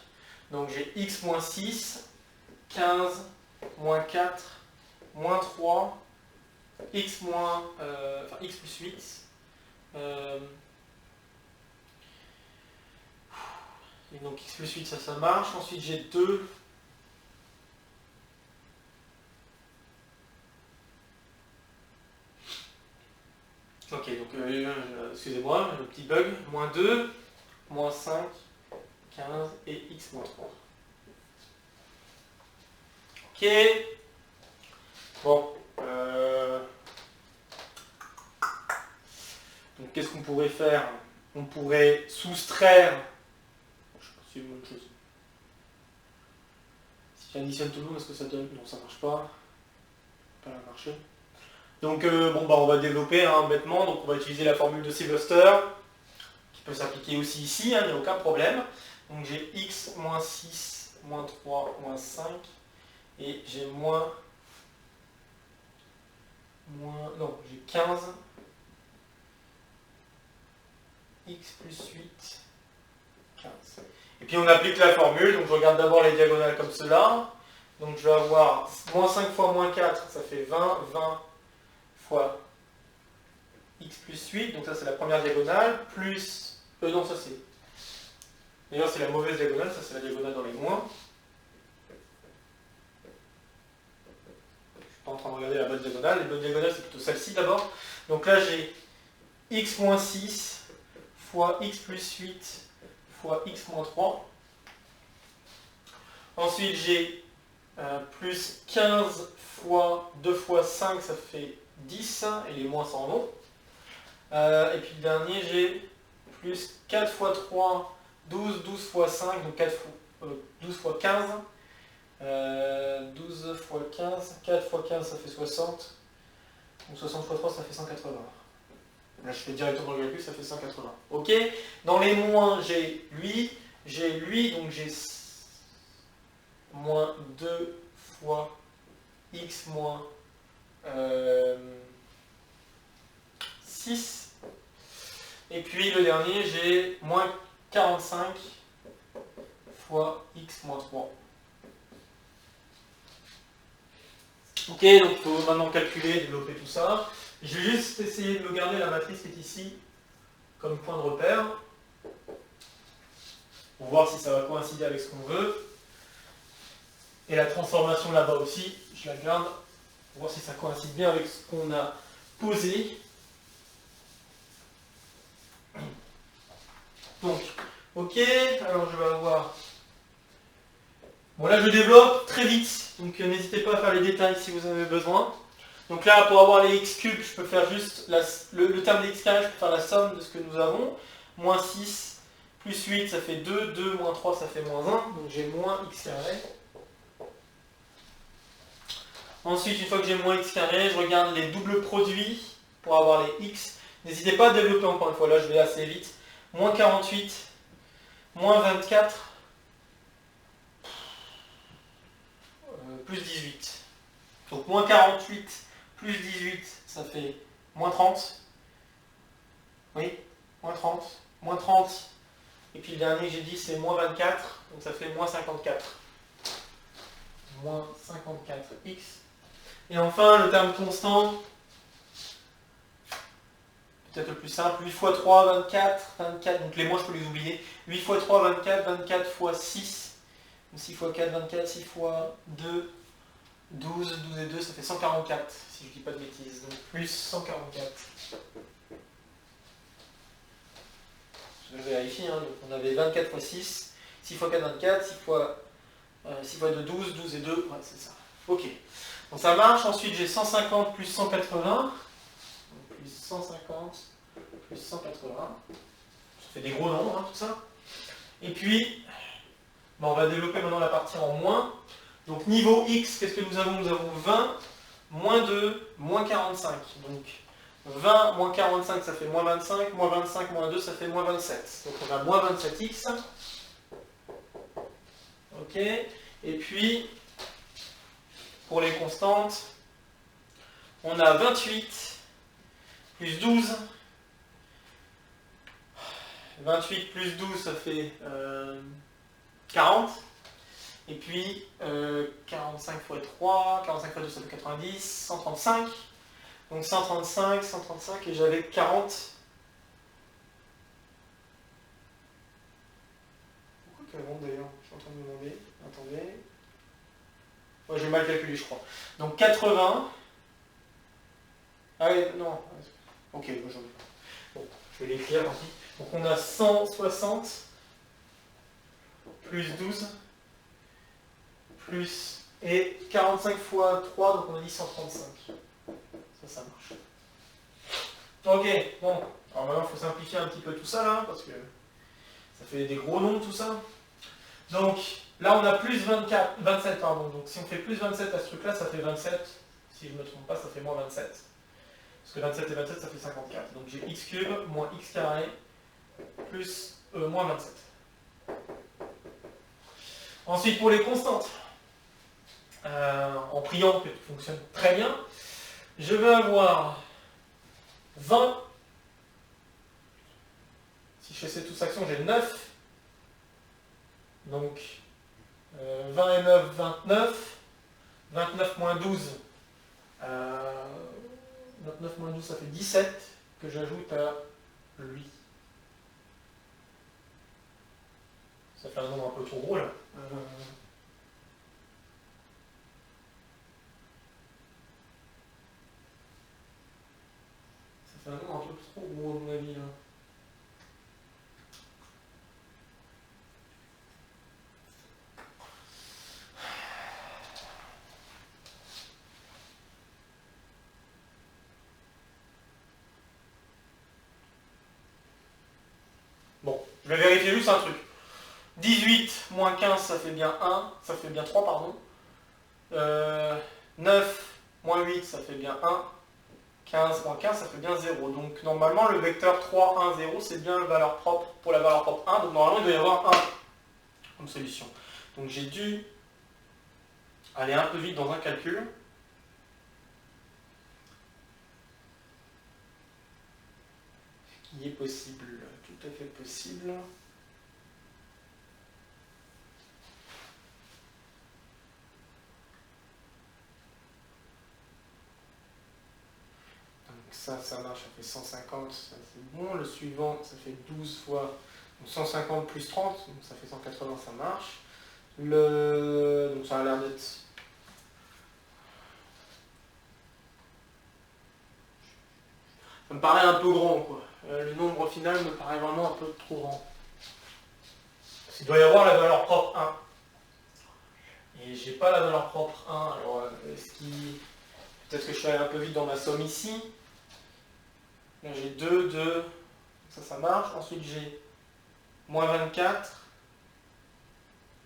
Donc j'ai x moins 6, 15, moins 4, moins 3, x moins, enfin x plus 8. Et donc x plus 8, ça marche. Ensuite j'ai 2. Ok, donc excusez-moi, le petit bug. Moins 2, moins 5, 15 et x moins 3. Ok. Bon. Donc qu'est-ce qu'on pourrait faire? On pourrait soustraire. Je sais pas si c'est une bonne chose. Si j'additionne tout le monde, est-ce que ça donne? Non, ça marche pas. Ça va pas marcher. Donc bon bah on va développer hein, bêtement. Donc on va utiliser la formule de Sylvester, qui peut s'appliquer aussi ici, il n'y a aucun problème. Donc j'ai x moins 6, moins 3, moins 5. Et j'ai non, j'ai 15 x plus 8, 15. Et puis on applique la formule, donc je regarde d'abord les diagonales comme cela. Donc je vais avoir moins 5 fois moins 4, ça fait 20, 20 fois x plus 8, donc ça c'est la première diagonale, plus... non, ça c'est... D'ailleurs c'est la mauvaise diagonale, ça c'est la diagonale dans les moins. Je suis pas en train de regarder la bonne diagonale, les bonnes diagonales c'est plutôt celle-ci d'abord. Donc là j'ai x moins 6 fois x plus 8 fois x moins 3. Ensuite j'ai plus 15 fois 2 fois 5, ça fait 10, et les moins s'en vont. Et puis le dernier, j'ai plus 4 fois 3, 12, 12 fois 5, donc 12 fois 15. 12 fois 15, 4 fois 15, ça fait 60. Donc 60 fois 3, ça fait 180. Là, je fais directement le calcul, ça fait 180. Ok. Dans les moins, j'ai lui, donc j'ai moins 2 fois x moins 6. Et puis le dernier, j'ai moins 45 fois x moins 3. Ok, donc il faut maintenant calculer, développer tout ça. Je vais juste essayer de me garder la matrice qui est ici comme point de repère, pour voir si ça va coïncider avec ce qu'on veut. Et la transformation là-bas aussi, je la garde, pour voir si ça coïncide bien avec ce qu'on a posé. Donc, ok, alors je vais avoir... Bon là je développe très vite, donc n'hésitez pas à faire les détails si vous en avez besoin. Donc là pour avoir les x cubes, je peux faire juste le terme des x carrés, je peux faire la somme de ce que nous avons. Moins 6 plus 8 ça fait 2, 2 moins 3 ça fait moins 1, donc j'ai moins x carré. Ensuite une fois que j'ai moins x carré, je regarde les doubles produits pour avoir les x. N'hésitez pas à développer encore une fois, là je vais assez vite. Moins 48, moins 24, plus 18. Donc moins 48 plus 18, ça fait moins 30. Oui, moins 30. Moins 30. Et puis le dernier que j'ai dit c'est moins 24, donc ça fait moins 54. Moins 54x. Et enfin le terme constant, peut-être le plus simple, 8 fois 3, 24, 24, donc les mois je peux les oublier. 8 fois 3, 24, 24 fois 6, 6 fois 4, 24, 6 fois 2, 12, 12 et 2, ça fait 144, si je dis pas de bêtises, donc plus 144. Je vais vérifier, hein. Donc on avait 24 fois 6, 6 fois 4, 24, 6 fois 2, 12, 12 et 2, ouais, c'est ça. Ok, donc ça marche. Ensuite j'ai 150 plus 180, donc plus 150 plus 180, ça fait des gros nombres, hein, tout ça. Et puis, on va développer maintenant la partie en moins. Donc niveau x, qu'est-ce que nous avons? Nous avons 20, moins 2, moins 45. Donc 20 moins 45, ça fait moins 25, moins 25 moins 2, ça fait moins 27. Donc on a moins 27x. Ok. Et puis, pour les constantes, on a 28 plus 12. 28 plus 12, ça fait 40. Et puis 45 fois 3, 45 fois 2, ça fait 90, 135. Donc 135, 135, et j'avais 40. Pourquoi 40 d'ailleurs? Je suis en train de me demander. Attendez. Ouais, j'ai mal calculé, je crois. Donc 80. Ah oui, non. Ok, bon, j'en ai pas. Bon, je vais l'écrire, tant pis. Donc on a 160 plus 12 plus et 45 fois 3, donc on a dit 135. Ça marche. Ok, bon. Alors maintenant, il faut simplifier un petit peu tout ça là, parce que ça fait des gros nombres tout ça. Donc là, on a plus 24, 27, pardon. Donc si on fait plus 27 à ce truc-là, ça fait 27. Si je ne me trompe pas, ça fait moins 27. Parce que 27 et 27, ça fait 54. Donc j'ai x cube moins x carré plus moins 27. Ensuite, pour les constantes, en priant que tout fonctionne très bien, je vais avoir 20. Si je fais cette soustraction, j'ai 9. Donc 20 et 9, 29. 29 moins 12. 29 moins 12, ça fait 17 que j'ajoute à lui. Ça fait un nombre un peu trop gros là. Ça fait un nombre un peu trop gros à mon avis là. Bon, je vais vérifier juste un truc. 18 moins 15, ça fait bien 1, ça fait bien 3, pardon. 9 moins 8, ça fait bien 1. 15 moins 15, ça fait bien 0. Donc normalement, le vecteur 3, 1, 0, c'est bien la valeur propre pour la valeur propre 1. Donc normalement, il doit y avoir 1 comme solution. Donc j'ai dû aller un peu vite dans un calcul. Ce qui est possible, tout à fait possible. Ça marche, ça fait 150, ça c'est bon. Le suivant, ça fait 12 fois donc 150 plus 30, donc ça fait 180, ça marche. Donc ça a l'air d'être... Ça me paraît un peu grand, quoi. Le nombre final me paraît vraiment un peu trop grand. Il doit y avoir la valeur propre 1. Et j'ai pas la valeur propre 1, alors peut-être que je suis allé un peu vite dans ma somme ici. Là j'ai 2, 2, ça marche. Ensuite j'ai moins 24,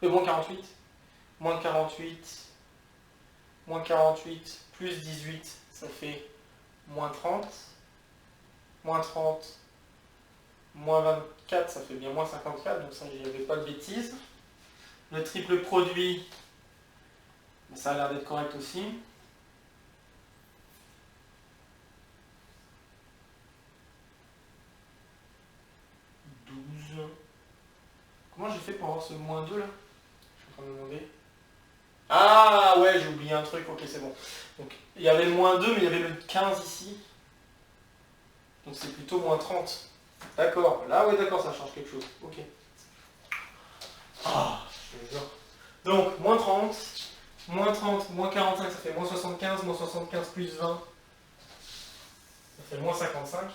moins 48, moins 48, moins 48, plus 18, ça fait moins 30, moins 30, moins 24, ça fait bien moins 54, donc ça j'y avais pas de bêtises. Le triple produit, ça a l'air d'être correct aussi. 12. Comment j'ai fait pour avoir ce moins 2 là? Je suis en train de me demander. Ah ouais, j'ai oublié un truc, ok c'est bon. Donc il y avait le moins 2, mais il y avait le 15 ici. Donc c'est plutôt moins 30. D'accord, là ouais d'accord, ça change quelque chose. Ok. Ah, je te jure. Donc moins 30, moins 45, ça fait moins 75, moins 75 plus 20, ça fait moins 55.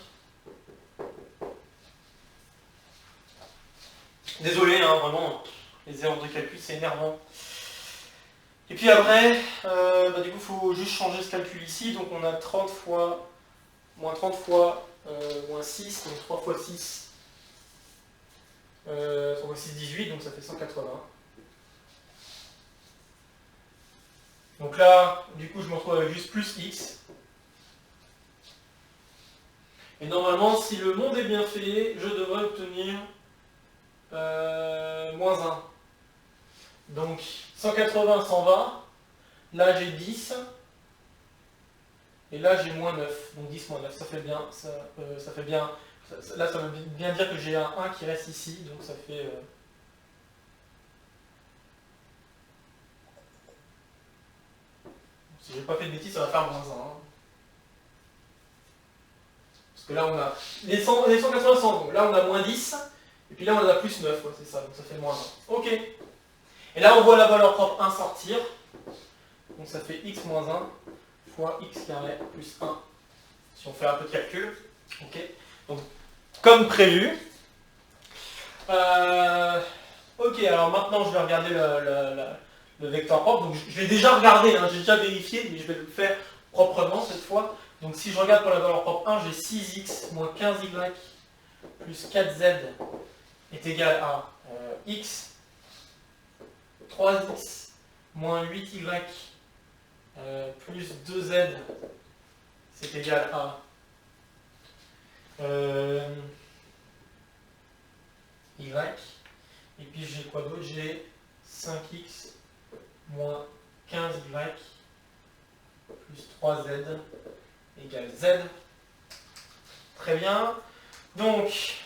Désolé, hein, vraiment, les erreurs de calcul, c'est énervant. Et puis après, du coup, il faut juste changer ce calcul ici. Donc on a 30 fois, moins 30 fois, moins 6, donc 3 fois 6, 3 fois 6, 18, donc ça fait 180. Donc là, du coup, je me retrouve avec juste plus x. Et normalement, si le monde est bien fait, je devrais obtenir moins 1. Donc 180 s'en va. Là, j'ai 10. Et là, j'ai moins 9. Donc 10 moins 9, ça fait bien. Ça fait bien. Là, ça veut bien dire que j'ai un 1 qui reste ici. Donc ça fait... Si j'ai pas fait de bêtises, ça va faire moins 1. Parce que là, on a les 180 100. Donc là, on a moins 10. Et puis là, on a plus 9. Ouais, c'est ça. Donc ça fait moins 1. Ok. Et là, on voit la valeur propre 1 sortir. Donc ça fait x moins 1 fois x carré plus 1. Si on fait un peu de calcul. Ok. Donc, comme prévu. Ok, alors maintenant, je vais regarder le vecteur propre. Donc, je l'ai déjà regardé, hein, j'ai déjà vérifié, mais je vais le faire proprement cette fois. Donc, si je regarde pour la valeur propre 1, j'ai 6x moins 15y plus 4z est égal à x 3x moins 8y plus 2z, c'est égal à y. Et puis j'ai quoi d'autre? J'ai 5x moins 15y plus 3z égale z. Très bien. Donc,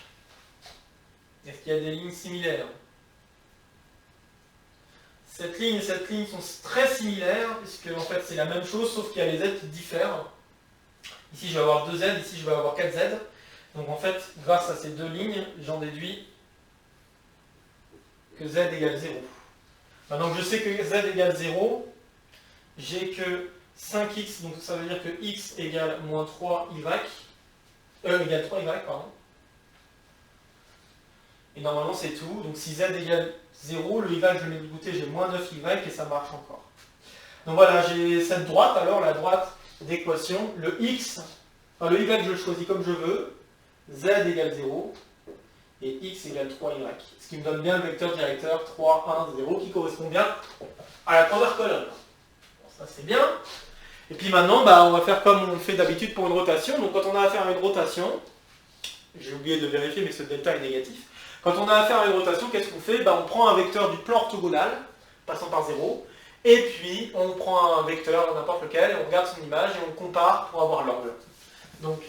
est-ce qu'il y a des lignes similaires? Cette ligne et cette ligne sont très similaires, puisque en fait c'est la même chose, sauf qu'il y a les z qui diffèrent. Ici je vais avoir 2z, ici je vais avoir 4z. Donc en fait, grâce à ces deux lignes, j'en déduis que z égale 0. Maintenant que je sais que z égale 0, j'ai que 5x, donc ça veut dire que x égale moins 3y, égale 3y, pardon. Et normalement c'est tout, donc si z égale 0, le y je l'ai goûté, j'ai moins 9y et ça marche encore. Donc voilà, j'ai cette droite, alors la droite d'équation, le x, enfin le y je le choisis comme je veux, z égale 0 et x égale 3y. Ce qui me donne bien le vecteur directeur 3, 1, 0 qui correspond bien à la première colonne. Bon, ça c'est bien. Et puis maintenant, on va faire comme on fait d'habitude pour une rotation. Donc quand on a affaire à une rotation, j'ai oublié de vérifier mais ce delta est négatif. Quand on a affaire à une rotation, qu'est-ce qu'on fait? On prend un vecteur du plan orthogonal, passant par 0, et puis on prend un vecteur, n'importe lequel, et on regarde son image et on compare pour avoir l'angle. Donc,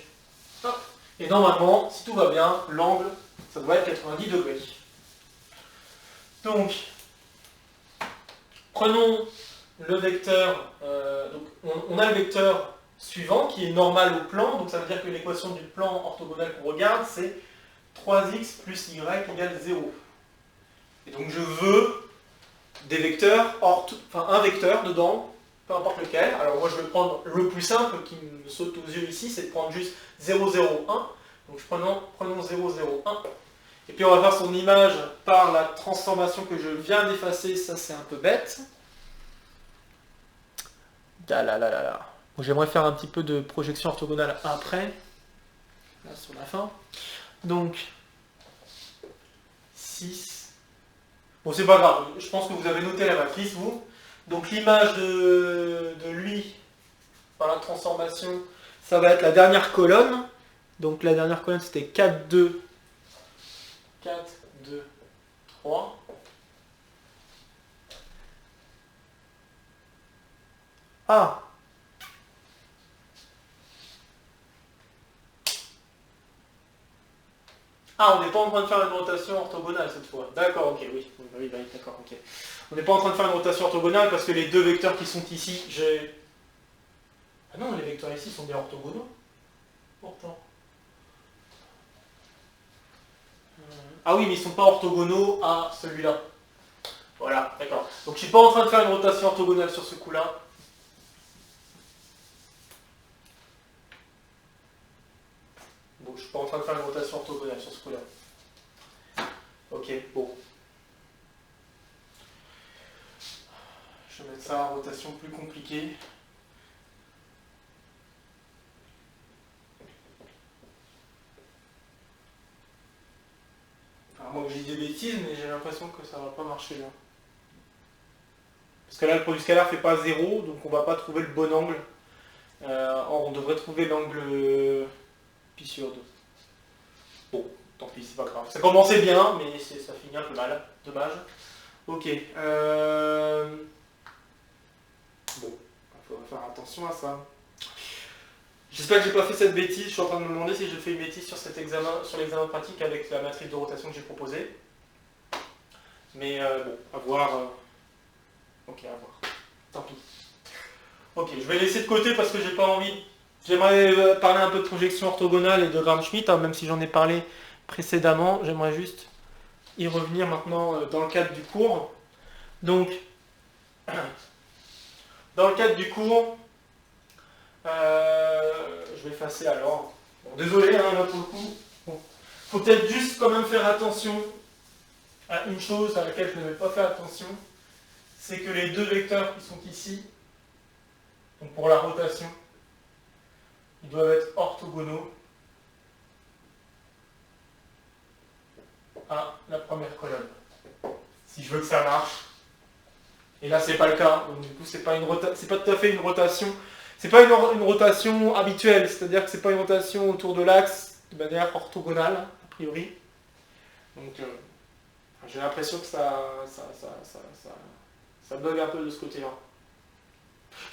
hop. Et normalement, si tout va bien, l'angle, ça doit être 90 degrés. Donc, prenons le vecteur, on a le vecteur suivant qui est normal au plan, donc ça veut dire que l'équation du plan orthogonal qu'on regarde, c'est 3x plus y égale 0. Et donc je veux des vecteurs, un vecteur dedans, peu importe lequel. Alors moi je vais prendre le plus simple qui me saute aux yeux ici, c'est de prendre juste 0, 0, 1. Donc prenons 0, 0, 1. Et puis on va faire son image par la transformation que je viens d'effacer, ça c'est un peu bête. J'aimerais faire un petit peu de projection orthogonale après, là sur la fin. Donc, 6. Bon, c'est pas grave, je pense que vous avez noté la matrice, vous. Donc, l'image de lui, par la transformation, ça va être la dernière colonne. Donc, la dernière colonne, c'était 4, 2, 4, 2, 3. Ah! Ah, on n'est pas en train de faire une rotation orthogonale cette fois. D'accord, ok, oui. Oui, d'accord, ok. On n'est pas en train de faire une rotation orthogonale parce que les deux vecteurs qui sont ici, j'ai... Ah non, les vecteurs ici sont bien orthogonaux. Pourtant. Ah oui, mais ils ne sont pas orthogonaux à celui-là. Voilà, d'accord. Donc je ne suis pas en train de faire une rotation orthogonale sur ce coup-là. Bon, je ne suis pas en train de faire une rotation orthogonale sur ce coup-là. Ok, bon. Je vais mettre ça en rotation plus compliquée. Alors moi je dis des bêtises, mais j'ai l'impression que ça ne va pas marcher là. Parce que là le produit scalaire ne fait pas 0, donc on ne va pas trouver le bon angle. Or on devrait trouver l'angle pi sur 2. Bon, tant pis, c'est pas grave. Ça commençait bien, mais ça finit un peu mal. Dommage. Ok. Bon, il faudra faire attention à ça. J'espère que j'ai pas fait cette bêtise. Je suis en train de me demander si je fais une bêtise sur cet examen, sur l'examen pratique avec la matrice de rotation que j'ai proposée. Mais bon, à voir. Ok, à voir. Tant pis. Ok, je vais laisser de côté parce que j'ai pas envie. J'aimerais parler un peu de projection orthogonale et de Gram-Schmidt, même si j'en ai parlé précédemment. J'aimerais juste y revenir maintenant dans le cadre du cours. Donc, dans le cadre du cours, je vais effacer alors. Bon, désolé, là pour le coup. Bon. Faut peut-être juste quand même faire attention à une chose à laquelle je n'avais pas fait attention. C'est que les deux vecteurs qui sont ici, donc pour la rotation, ils doivent être orthogonaux à la première colonne. Si je veux que ça marche. Et là, c'est pas le cas. Donc du coup, c'est pas tout à fait une rotation. C'est pas une rotation habituelle, c'est-à-dire que c'est pas une rotation autour de l'axe de manière orthogonale, a priori. Donc j'ai l'impression que ça bug un peu de ce côté-là.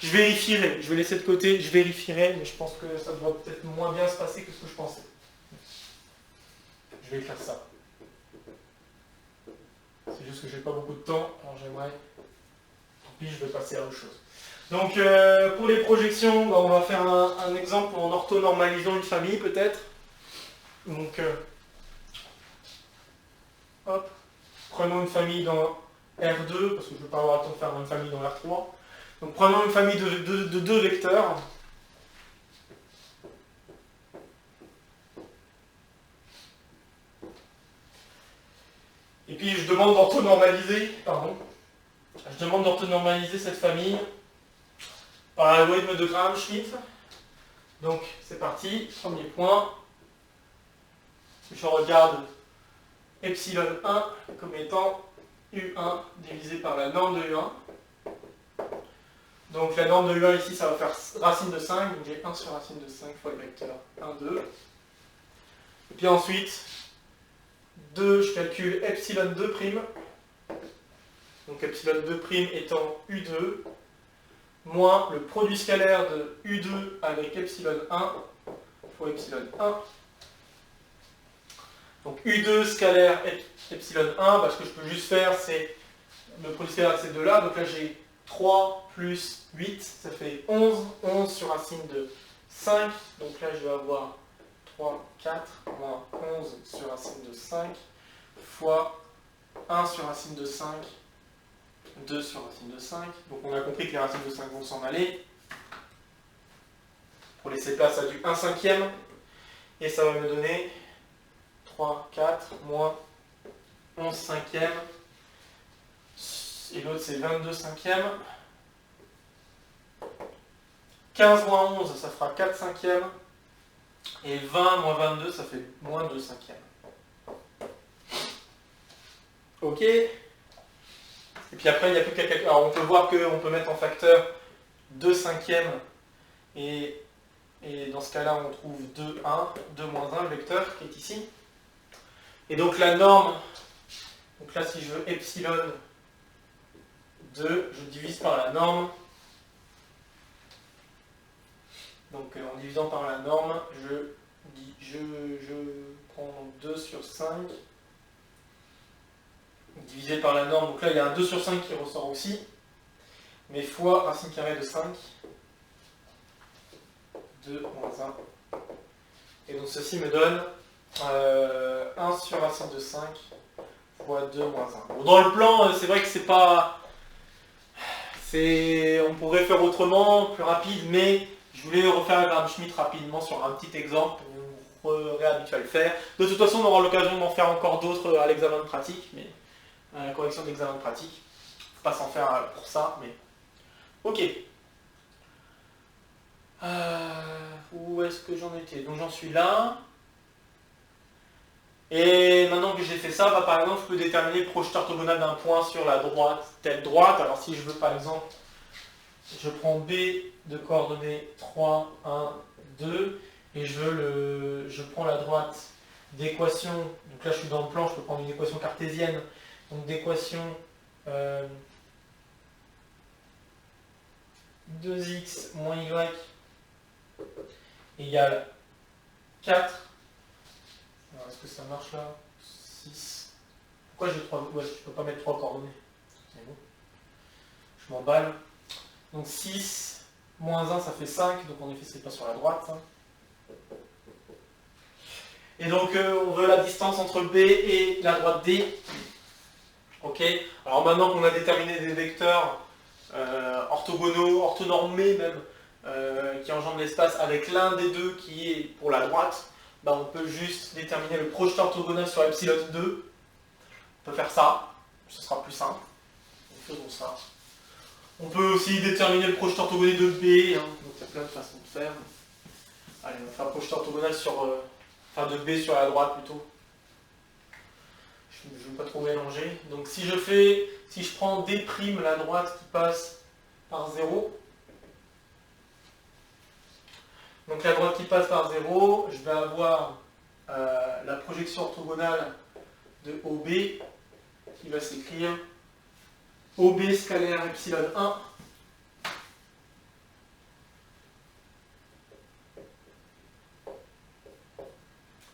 Je vérifierai, je vais laisser de côté, je vérifierai, mais je pense que ça devrait peut-être moins bien se passer que ce que je pensais. Je vais écrire ça. C'est juste que j'ai pas beaucoup de temps, alors j'aimerais Puis je vais passer à autre chose. Donc pour les projections, bah, on va faire un exemple en orthonormalisant une famille peut-être. Donc hop, prenons une famille dans R2, parce que je ne vais pas avoir le temps de faire une famille dans R3. Donc prenons une famille de deux vecteurs. Et puis je demande d'orthonormaliser, cette famille par l'algorithme de Graham-Schmidt. Donc c'est parti, premier point. Je regarde epsilon 1 comme étant U1 divisé par la norme de U1. Donc la norme de U1 ici, ça va faire racine de 5, donc j'ai 1 sur racine de 5 fois le vecteur 1, 2. Et puis ensuite, 2, je calcule epsilon 2'. Donc epsilon 2' étant U2, moins le produit scalaire de U2 avec epsilon 1 fois epsilon 1. Donc U2 scalaire epsilon 1, bah, ce que je peux juste faire, c'est le produit scalaire de ces deux-là. Donc là, j'ai 3 plus 8, ça fait 11. 11 sur racine de 5. Donc là, je vais avoir 3, 4, moins 11 sur racine de 5, fois 1 sur racine de 5, 2 sur racine de 5. Donc on a compris que les racines de 5 vont s'en aller. Pour laisser place à du 1 cinquième. Et ça va me donner 3, 4, moins 11 cinquième. Et l'autre c'est 22 cinquième. 15 moins 11, ça fera 4 cinquièmes. Et 20 moins 22, ça fait moins 2 cinquièmes. Ok. Et puis après, il n'y a plus qu'à calculer. Alors on peut voir qu'on peut mettre en facteur 2 cinquièmes. Et dans ce cas-là, on trouve 2, 1, 2 moins 1, le vecteur qui est ici. Et donc la norme, donc là si je veux epsilon 2, je divise par la norme. Donc en divisant par la norme, je prends 2 sur 5, divisé par la norme, donc là il y a un 2 sur 5 qui ressort aussi, mais fois racine carrée de 5, 2 moins 1. Et donc ceci me donne 1 sur racine de 5 fois 2 moins 1. Bon, dans le plan, c'est vrai que c'est pas... On pourrait faire autrement, plus rapide, mais je voulais refaire Graham-Schmidt rapidement sur un petit exemple pour vous réhabituer à le faire. De toute façon, on aura l'occasion d'en faire encore d'autres à l'examen de pratique, mais à la correction d'examen de pratique. Faut pas s'en faire pour ça, mais... Ok. Où est-ce que j'en étais? Donc j'en suis là. Et maintenant que j'ai fait ça, bah, par exemple, je peux déterminer le projet orthogonal d'un point sur la droite, telle droite. Alors si je veux par exemple, je prends B de coordonnées 3, 1, 2, et je prends la droite d'équation, donc là je suis dans le plan, je peux prendre une équation cartésienne, donc d'équation 2x moins y égale 4. Alors, est-ce que ça marche là? 6. Pourquoi j'ai 3? Ouais, je ne peux pas mettre 3 coordonnées. C'est bon. Je m'emballe. Donc 6 moins 1, ça fait 5. Donc en effet, c'est pas sur la droite. Hein. Et donc, on veut la distance entre B et la droite D. Ok. Alors maintenant qu'on a déterminé des vecteurs orthogonaux, orthonormés même, qui engendrent l'espace avec l'un des deux qui est pour la droite, bah, on peut juste déterminer le projet orthogonal sur epsilon 2. On peut faire ça, ce sera plus simple. Donc faisons ça. On peut aussi déterminer le projet orthogonal de B, hein. Donc il y a plein de façons de faire. Allez, on va faire le projet orthogonal de B sur la droite plutôt. Je ne veux pas trop mélanger. Donc si je prends D', la droite qui passe par 0, donc la droite qui passe par 0, je vais avoir la projection orthogonale de OB qui va s'écrire OB scalaire epsilon 1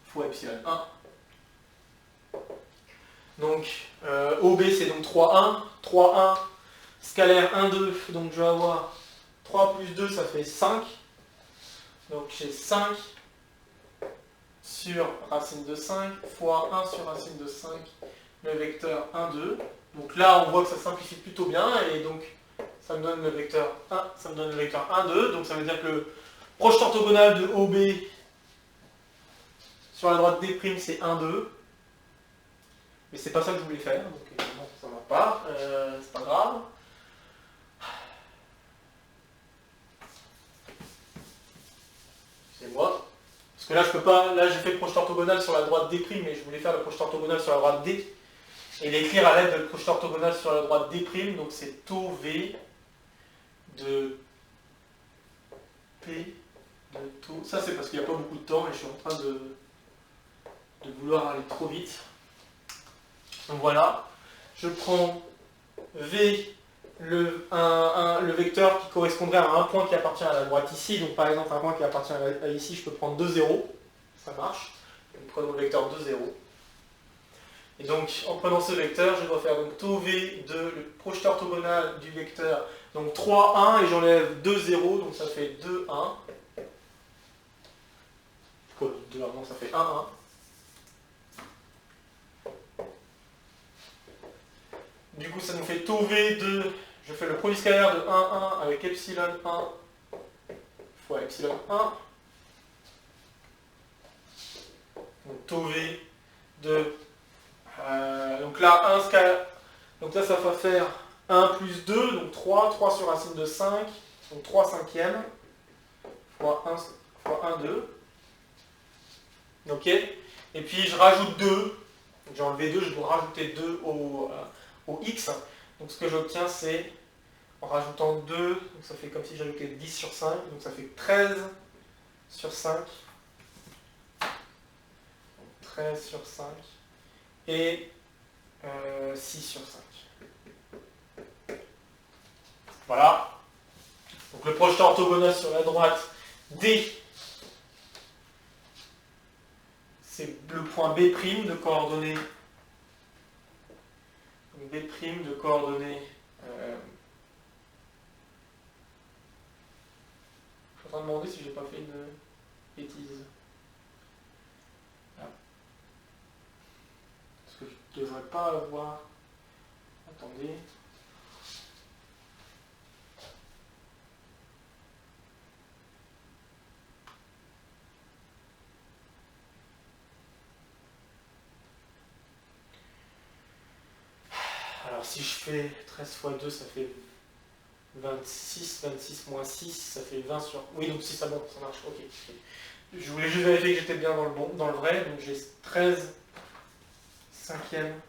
fois epsilon 1. Donc OB c'est donc 3,1. 3,1 scalaire 1, 2, donc je vais avoir 3 plus 2, ça fait 5. Donc j'ai 5 sur racine de 5 fois 1 sur racine de 5, le vecteur 1, 2. Donc là, on voit que ça simplifie plutôt bien, et donc ça me donne le vecteur 1, ça me donne le vecteur 1, 2. Donc ça veut dire que le proche orthogonal de OB sur la droite D', c'est 1, 2. Mais c'est pas ça que je voulais faire, donc évidemment ça ne va pas, c'est pas grave. C'est moi. Parce que là, je peux pas. Là, j'ai fait le projet orthogonal sur la droite D', mais je voulais faire le projet orthogonal sur la droite D. Et l'écrire à l'aide de le projet orthogonal sur la droite D', donc c'est tau V de P de tau. Ça, c'est parce qu'il n'y a pas beaucoup de temps et je suis en train de vouloir aller trop vite. Donc voilà. Je prends V, le vecteur qui correspondrait à un point qui appartient à la droite ici. Donc par exemple, un point qui appartient à ici, je peux prendre 2 zéros. Ça marche. Donc prenons le vecteur 2, 0. Et donc, en prenant ce vecteur, je dois faire donc tau V de le projeté orthogonal du vecteur, donc 3, 1, et j'enlève 2, 0, donc ça fait 2, 1. Quoi, 2, 1, non, ça fait 1, 1. Du coup, ça nous fait tau V de, je fais le produit scalaire de 1, 1 avec epsilon 1 fois epsilon 1. Donc tau V de... donc là, 1 scalaire. Donc là, ça va faire 1 plus 2, donc 3, 3 sur racine de 5, donc 3 cinquièmes, fois 1, 2. Ok. Et puis je rajoute 2, j'ai enlevé 2, je dois rajouter 2 au x. Donc ce que j'obtiens, c'est, en rajoutant 2, donc ça fait comme si j'ajoutais 10 sur 5, donc ça fait 13 sur 5. 13 sur 5 et 6 sur 5. Voilà. Donc le projeté orthogonal sur la droite D, c'est le point B' de coordonnées. B' de coordonnées. Je suis en train de demander si j'ai pas fait une bêtise. Parce que je ne devrais pas avoir... Attendez. Alors si je fais 13 fois 2, ça fait 26, 26 moins 6, ça fait 20 sur... Oui, donc si ça monte, ça marche, ok. Je voulais juste vérifier que j'étais bien dans le vrai, donc j'ai 13 cinquième,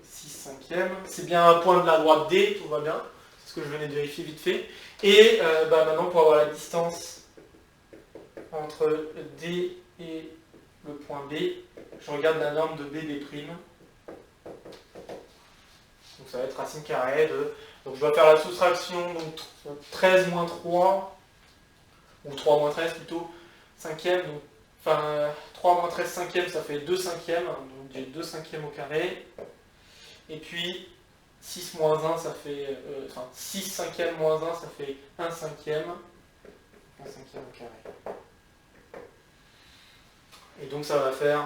6 cinquième. C'est bien un point de la droite D, tout va bien. C'est ce que je venais de vérifier vite fait. Et maintenant, pour avoir la distance entre D et le point B, je regarde la norme de BB'. Donc ça va être racine carrée de... Donc je dois faire la soustraction, donc 13 moins 3, ou 3 moins 13 plutôt, cinquième, donc, enfin 3 moins 13 cinquième, ça fait 2 cinquièmes, donc j'ai 2 cinquièmes au carré. Et puis 6 moins 1, ça fait... enfin 6 cinquièmes moins 1, ça fait 1 cinquième. 1 cinquième au carré. Et donc ça va faire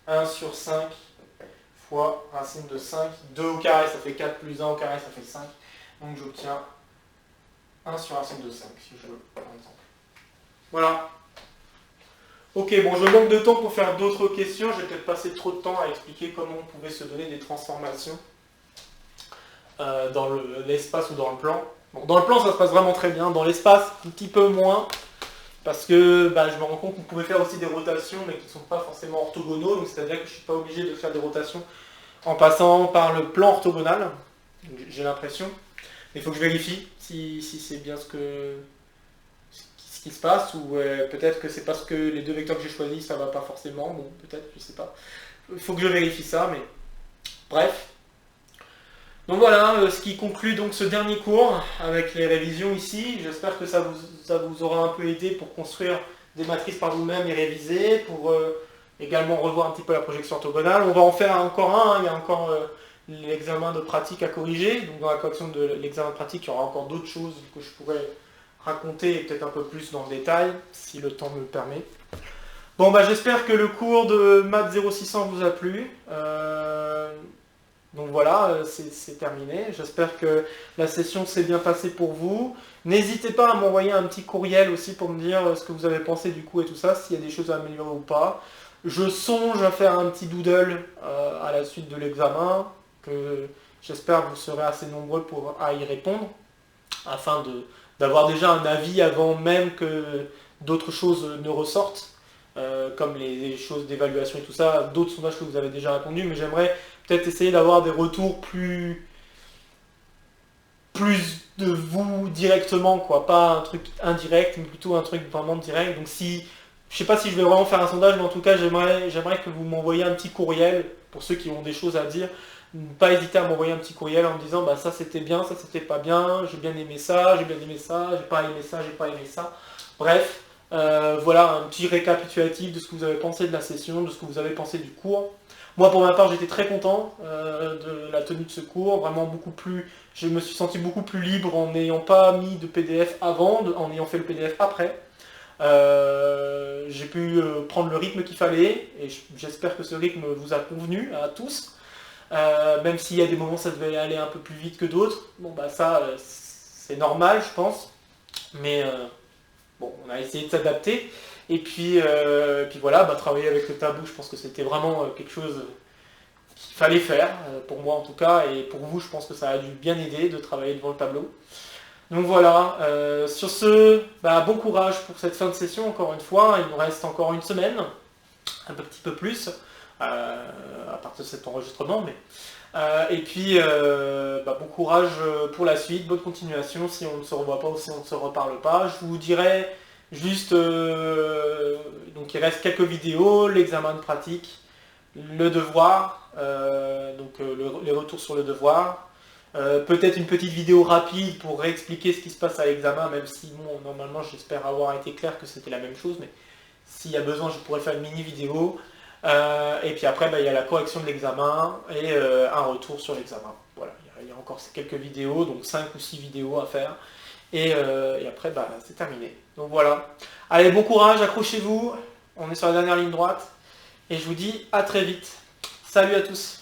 1 sur 5 fois racine de 5. 2 au carré, ça fait 4, plus 1 au carré, ça fait 5. Donc j'obtiens 1 sur racine de 5, si je veux, par exemple. Voilà. Ok, bon, je manque de temps pour faire d'autres questions. J'ai peut-être passé trop de temps à expliquer comment on pouvait se donner des transformations dans l'espace ou dans le plan. Bon, dans le plan, ça se passe vraiment très bien. Dans l'espace, un petit peu moins. Parce que je me rends compte qu'on pouvait faire aussi des rotations, mais qui ne sont pas forcément orthogonaux. Donc c'est-à-dire que je ne suis pas obligé de faire des rotations en passant par le plan orthogonal. J'ai l'impression. Mais il faut que je vérifie si c'est bien ce qui se passe, ou peut-être que c'est parce que les deux vecteurs que j'ai choisis, ça va pas forcément. Bon, peut-être, je sais pas. Il faut que je vérifie ça, mais bref. Donc voilà, ce qui conclut donc ce dernier cours avec les révisions ici. J'espère que ça vous aura un peu aidé pour construire des matrices par vous-même et réviser, pour également revoir un petit peu la projection orthogonale. On va en faire encore un, il y a encore l'examen de pratique à corriger. Donc dans la correction de l'examen de pratique, il y aura encore d'autres choses que je pourrais raconter, et peut-être un peu plus dans le détail, si le temps me le permet. Bon, bah j'espère que le cours de Maths 0600 vous a plu. Donc voilà, c'est terminé. J'espère que la session s'est bien passée pour vous. N'hésitez pas à m'envoyer un petit courriel aussi pour me dire ce que vous avez pensé du coup et tout ça, s'il y a des choses à améliorer ou pas. Je songe à faire un petit doodle à la suite de l'examen, que j'espère vous serez assez nombreux à y répondre, afin d'avoir déjà un avis avant même que d'autres choses ne ressortent. Comme les choses d'évaluation et tout ça, d'autres sondages que vous avez déjà répondu, mais j'aimerais peut-être essayer d'avoir des retours plus de vous directement, quoi, pas un truc indirect, mais plutôt un truc vraiment direct. Donc si, je sais pas si je vais vraiment faire un sondage, mais en tout cas j'aimerais que vous m'envoyiez un petit courriel, pour ceux qui ont des choses à dire, ne pas hésiter à m'envoyer un petit courriel en me disant bah ça c'était bien, ça c'était pas bien, j'ai bien aimé ça, j'ai pas aimé ça, j'ai pas aimé ça. Bref. Voilà un petit récapitulatif de ce que vous avez pensé de la session, de ce que vous avez pensé du cours. Moi pour ma part j'étais très content de la tenue de ce cours, vraiment je me suis senti beaucoup plus libre en n'ayant pas mis de PDF avant, en ayant fait le PDF après. J'ai pu prendre le rythme qu'il fallait, et j'espère que ce rythme vous a convenu à tous. Même s'il y a des moments où ça devait aller un peu plus vite que d'autres, bon bah ça c'est normal je pense, mais bon, on a essayé de s'adapter, et puis voilà, bah, travailler avec le tableau, je pense que c'était vraiment quelque chose qu'il fallait faire, pour moi en tout cas, et pour vous, je pense que ça a dû bien aider de travailler devant le tableau. Donc voilà, sur ce, bah, bon courage pour cette fin de session, encore une fois, il nous reste encore une semaine, un petit peu plus, à partir de cet enregistrement, mais... et puis, bah, bon courage pour la suite, bonne continuation si on ne se revoit pas ou si on ne se reparle pas. Je vous dirai juste, donc il reste quelques vidéos, l'examen de pratique, le devoir, les retours sur le devoir, peut-être une petite vidéo rapide pour réexpliquer ce qui se passe à l'examen, même si bon, normalement j'espère avoir été clair que c'était la même chose, mais s'il y a besoin je pourrais faire une mini vidéo. Et puis après, bah, il y a la correction de l'examen et un retour sur l'examen. Voilà, il y a encore quelques vidéos, donc 5 ou 6 vidéos à faire. Et après, bah, c'est terminé. Donc voilà. Allez, bon courage, accrochez-vous. On est sur la dernière ligne droite. Et je vous dis à très vite. Salut à tous.